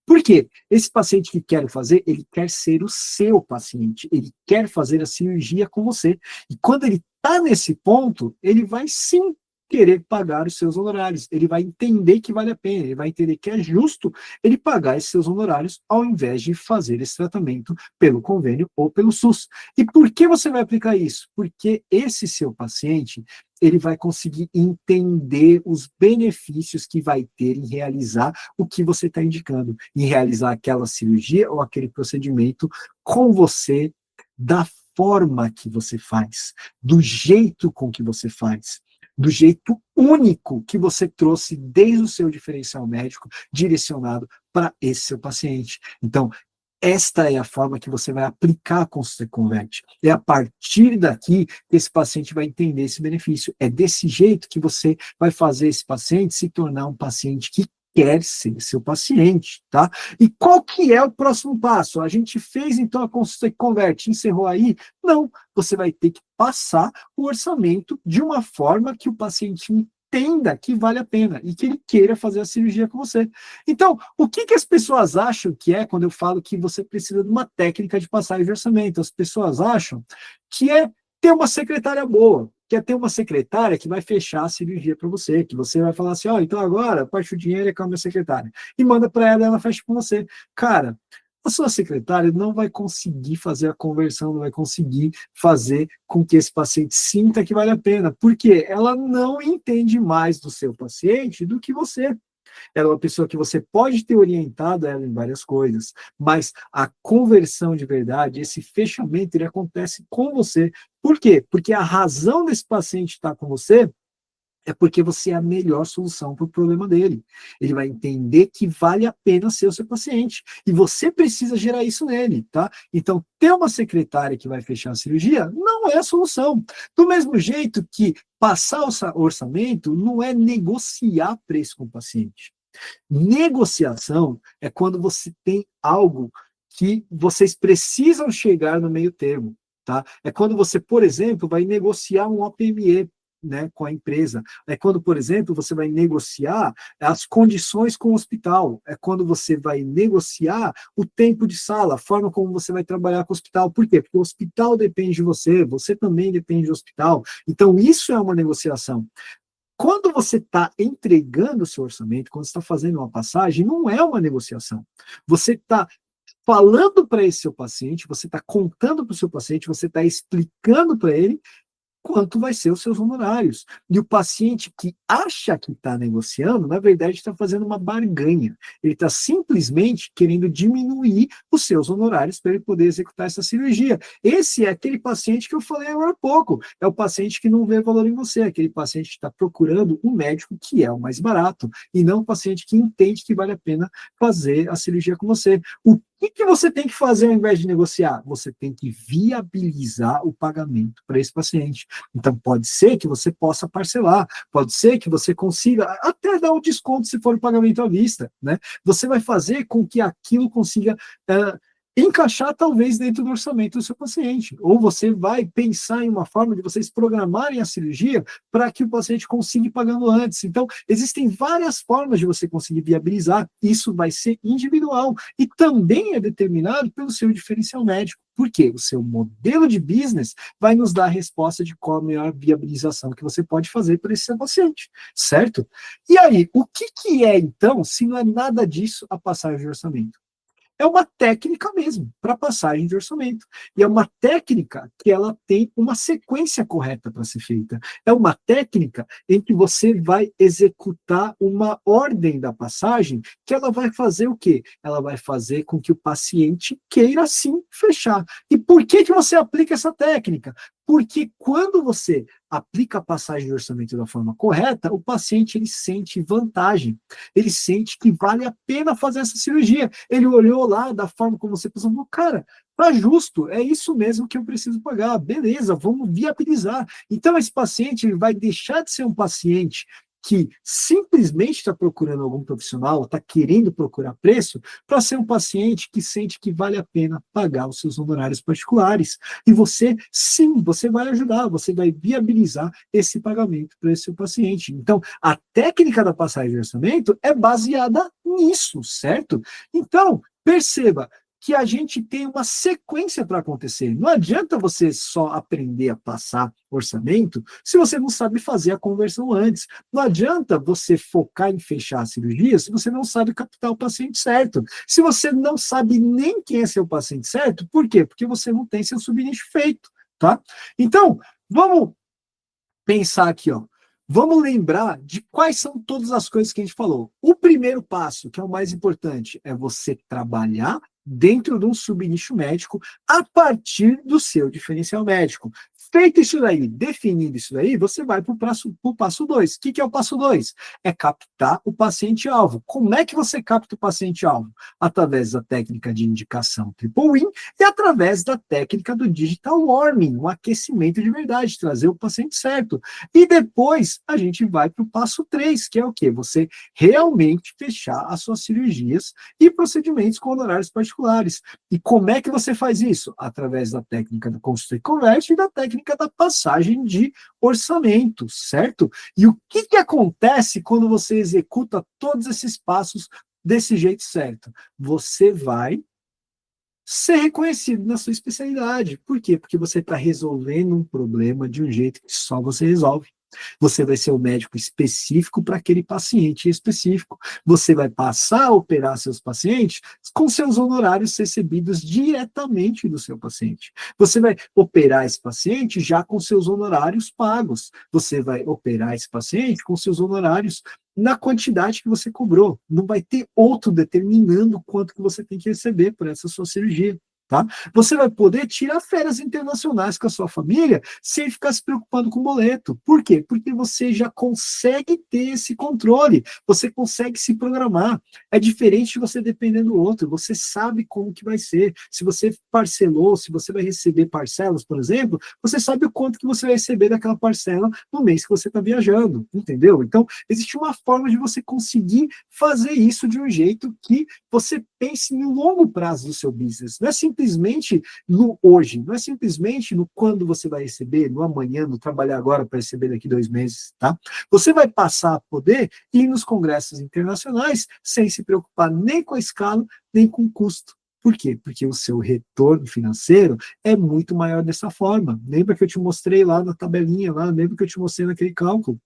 Por quê? Esse paciente que quer fazer, ele quer ser o seu paciente, ele quer fazer a cirurgia com você. E quando ele está nesse ponto, ele vai sim querer pagar os seus honorários. Ele vai entender que vale a pena, ele vai entender que é justo ele pagar esses seus honorários ao invés de fazer esse tratamento pelo convênio ou pelo SUS. E por que você vai aplicar isso? Porque esse seu paciente, ele vai conseguir entender os benefícios que vai ter em realizar o que você está indicando, em realizar aquela cirurgia ou aquele procedimento com você, da forma que você faz, do jeito com que você faz, do jeito único que você trouxe desde o seu diferencial médico direcionado para esse seu paciente. Então, esta é a forma que você vai aplicar a consulta converte. É a partir daqui que esse paciente vai entender esse benefício. É desse jeito que você vai fazer esse paciente se tornar um paciente que quer ser seu paciente, tá? E qual que é o próximo passo? A gente fez, então, a consulta que converte, encerrou aí? Não, você vai ter que passar o orçamento de uma forma que o paciente entenda que vale a pena e que ele queira fazer a cirurgia com você. Então, o que que as pessoas acham que é quando eu falo que você precisa de uma técnica de passagem de orçamento? As pessoas acham que é ter uma secretária boa, que é ter uma secretária que vai fechar a cirurgia para você, que você vai falar assim, ó, então agora parte o dinheiro é com a minha secretária, e manda para ela e ela fecha com você. Cara, a sua secretária não vai conseguir fazer a conversão, não vai conseguir fazer com que esse paciente sinta que vale a pena, porque ela não entende mais do seu paciente do que você. Ela é uma pessoa que você pode ter orientado ela em várias coisas, mas a conversão de verdade, esse fechamento, ele acontece com você. Por quê? Porque a razão desse paciente estar com você é porque você é a melhor solução para o problema dele. Ele vai entender que vale a pena ser o seu paciente. E você precisa gerar isso nele, tá? Então, ter uma secretária que vai fechar a cirurgia não é a solução. Do mesmo jeito que passar o orçamento não é negociar preço com o paciente. Negociação é quando você tem algo que vocês precisam chegar no meio termo, tá? É quando você, por exemplo, vai negociar um OPME, né, com a empresa. É quando, por exemplo, você vai negociar as condições com o hospital. É quando você vai negociar o tempo de sala, a forma como você vai trabalhar com o hospital. Por quê? Porque o hospital depende de você, você também depende do hospital. Então, isso é uma negociação. Quando você está entregando o seu orçamento, quando você está fazendo uma passagem, não é uma negociação. Você está falando para esse seu paciente, você está contando para o seu paciente, você está explicando para ele quanto vai ser os seus honorários. E o paciente que acha que está negociando, na verdade, está fazendo uma barganha. Ele está simplesmente querendo diminuir os seus honorários para ele poder executar essa cirurgia. Esse é aquele paciente que eu falei agora há pouco. É o paciente que não vê valor em você, aquele paciente que está procurando um médico que é o mais barato, e não o paciente que entende que vale a pena fazer a cirurgia com você. O que você tem que fazer ao invés de negociar? Você tem que viabilizar o pagamento para esse paciente. Então, pode ser que você possa parcelar, pode ser que você consiga até dar um desconto se for o pagamento à vista, né? Você vai fazer com que aquilo consiga encaixar talvez dentro do orçamento do seu paciente, ou você vai pensar em uma forma de vocês programarem a cirurgia para que o paciente consiga ir pagando antes. Então, existem várias formas de você conseguir viabilizar, isso vai ser individual e também é determinado pelo seu diferencial médico. Por quê? O seu modelo de business vai nos dar a resposta de qual a melhor viabilização que você pode fazer para esse seu paciente, certo? E aí, o que é, então, se não é nada disso, a passagem de orçamento? É uma técnica mesmo, para passagem de orçamento. E é uma técnica que ela tem uma sequência correta para ser feita. É uma técnica em que você vai executar uma ordem da passagem que ela vai fazer o quê? Ela vai fazer com que o paciente queira sim fechar. E por que você aplica essa técnica? Porque quando você aplica a passagem de orçamento da forma correta, o paciente ele sente vantagem, ele sente que vale a pena fazer essa cirurgia. Ele olhou lá da forma como você pensou, cara, tá justo, é isso mesmo que eu preciso pagar, beleza, vamos viabilizar. Então esse paciente ele vai deixar de ser um paciente que simplesmente está procurando algum profissional, está querendo procurar preço, para ser um paciente que sente que vale a pena pagar os seus honorários particulares. E você, sim, você vai ajudar, você vai viabilizar esse pagamento para esse seu paciente. Então, a técnica da passagem de orçamento é baseada nisso, certo? Então, perceba, que a gente tem uma sequência para acontecer. Não adianta você só aprender a passar orçamento se você não sabe fazer a conversão antes. Não adianta você focar em fechar a cirurgia se você não sabe captar o paciente certo. Se você não sabe nem quem é seu paciente certo, por quê? Porque você não tem seu subnicho feito, tá? Então, vamos pensar aqui, ó. Vamos lembrar de quais são todas as coisas que a gente falou. O primeiro passo, que é o mais importante, é você trabalhar dentro de um subnicho médico a partir do seu diferencial médico. Feito isso daí, definido isso daí, você vai para o passo 2. O que é o passo 2? É captar o paciente-alvo. Como é que você capta o paciente-alvo? Através da técnica de indicação triple win e através da técnica do digital warming, um aquecimento de verdade, trazer o paciente certo. E depois a gente vai para o passo 3, que é o quê? Você realmente fechar as suas cirurgias e procedimentos com honorários particulares. E como é que você faz isso? Através da técnica do Consulta e Converte e da técnica da passagem de orçamento, certo? E o que acontece quando você executa todos esses passos desse jeito certo? Você vai ser reconhecido na sua especialidade. Por quê? Porque você está resolvendo um problema de um jeito que só você resolve. Você vai ser o médico específico para aquele paciente específico. Você vai passar a operar seus pacientes com seus honorários recebidos diretamente do seu paciente. Você vai operar esse paciente já com seus honorários pagos. Você vai operar esse paciente com seus honorários na quantidade que você cobrou. Não vai ter outro determinando quanto que você tem que receber por essa sua cirurgia. Tá? Você vai poder tirar férias internacionais com a sua família sem ficar se preocupando com boleto. Por quê? Porque você já consegue ter esse controle, você consegue se programar. É diferente de você depender do outro, você sabe como que vai ser. Se você parcelou, se você vai receber parcelas, por exemplo, você sabe o quanto que você vai receber daquela parcela no mês que você está viajando, entendeu? Então, existe uma forma de você conseguir fazer isso de um jeito que você pense no longo prazo do seu business. Não é simplesmente no hoje, não é simplesmente no quando você vai receber, no amanhã, no trabalhar agora para receber daqui 2 meses, tá? Você vai passar a poder ir nos congressos internacionais sem se preocupar nem com a escala, nem com o custo. Por quê? Porque o seu retorno financeiro é muito maior dessa forma. Lembra que eu te mostrei lá na tabelinha, lembra que eu te mostrei naquele cálculo?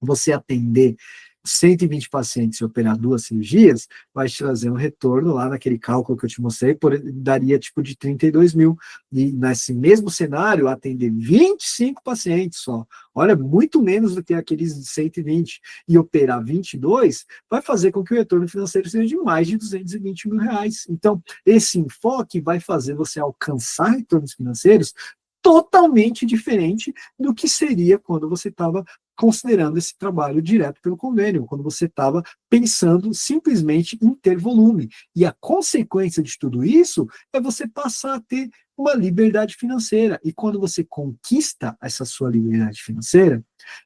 Você atender 120 pacientes e operar 2 cirurgias, vai te trazer um retorno lá naquele cálculo que eu te mostrei, daria tipo de 32 mil. E nesse mesmo cenário, atender 25 pacientes só, olha, muito menos do que aqueles 120, e operar 22, vai fazer com que o retorno financeiro seja de mais de 220 mil reais. Então, esse enfoque vai fazer você alcançar retornos financeiros totalmente diferente do que seria quando você estava considerando esse trabalho direto pelo convênio, quando você estava pensando simplesmente em ter volume. E a consequência de tudo isso é você passar a ter uma liberdade financeira. E quando você conquista essa sua liberdade financeira,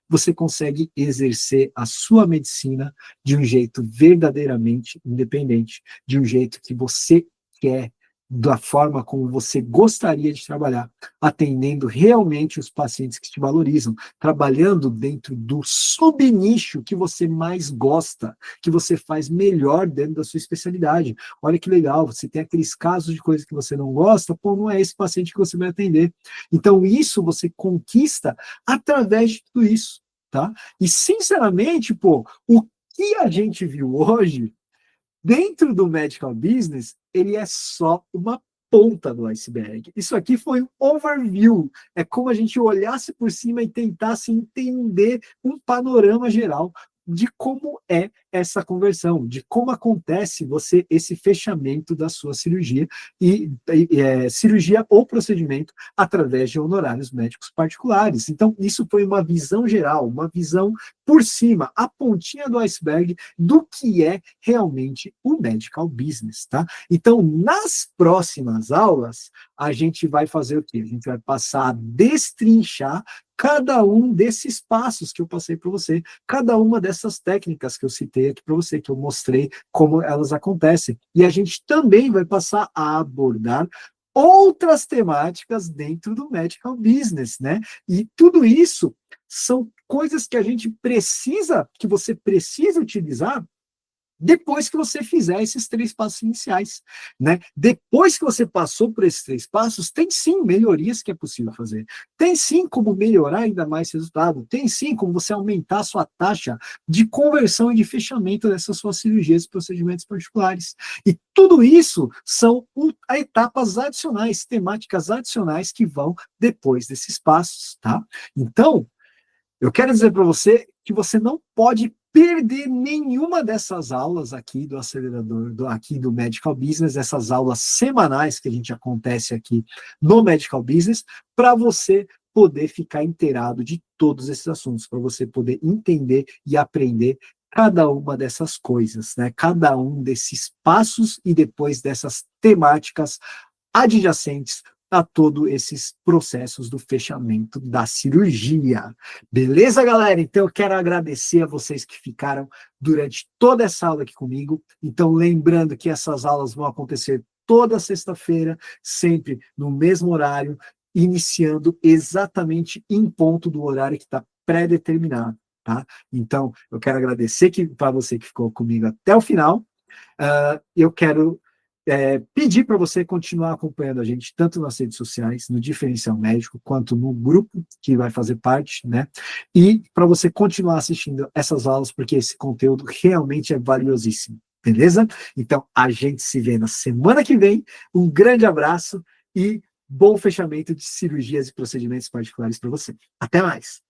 você consegue exercer a sua medicina de um jeito verdadeiramente independente, de um jeito que você quer, da forma como você gostaria de trabalhar, atendendo realmente os pacientes que te valorizam, trabalhando dentro do subnicho que você mais gosta, que você faz melhor dentro da sua especialidade. Olha que legal, você tem aqueles casos de coisas que você não gosta, pô, não é esse paciente que você vai atender. Então, isso você conquista através de tudo isso, tá? E, sinceramente, pô, o que a gente viu hoje dentro do medical business, ele é só uma ponta do iceberg. Isso aqui foi um overview. É como a gente olhasse por cima e tentasse entender um panorama geral de como é essa conversão, de como acontece esse fechamento da sua cirurgia cirurgia ou procedimento através de honorários médicos particulares. Então, isso foi uma visão geral, uma visão por cima, a pontinha do iceberg do que é realmente o medical business, tá? Então, nas próximas aulas, a gente vai fazer o quê? A gente vai passar a destrinchar cada um desses passos que eu passei para você, cada uma dessas técnicas que eu citei aqui para você, que eu mostrei como elas acontecem. E a gente também vai passar a abordar outras temáticas dentro do medical business, né? E tudo isso são coisas que a gente precisa, que você precisa utilizar depois que você fizer esses 3 passos iniciais, né? Depois que você passou por esses 3 passos, tem sim melhorias que é possível fazer. Tem sim como melhorar ainda mais esse resultado. Tem sim como você aumentar a sua taxa de conversão e de fechamento dessas suas cirurgias e procedimentos particulares. E tudo isso são etapas adicionais, temáticas adicionais que vão depois desses passos, tá? Então, eu quero dizer para você que você não pode perder nenhuma dessas aulas aqui do acelerador, aqui do Medical Business, essas aulas semanais que a gente acontece aqui no Medical Business, para você poder ficar inteirado de todos esses assuntos, para você poder entender e aprender cada uma dessas coisas, né? Cada um desses passos e depois dessas temáticas adjacentes a todos esses processos do fechamento da cirurgia. Beleza, galera? Então, eu quero agradecer a vocês que ficaram durante toda essa aula aqui comigo. Então, lembrando que essas aulas vão acontecer toda sexta-feira, sempre no mesmo horário, iniciando exatamente em ponto do horário que está pré-determinado, tá? Então, eu quero agradecer para você que ficou comigo até o final. Eu quero pedir para você continuar acompanhando a gente, tanto nas redes sociais, no Diferencial Médico, quanto no grupo que vai fazer parte, né? E para você continuar assistindo essas aulas, porque esse conteúdo realmente é valiosíssimo, beleza? Então, a gente se vê na semana que vem. Um grande abraço e bom fechamento de cirurgias e procedimentos particulares para você. Até mais!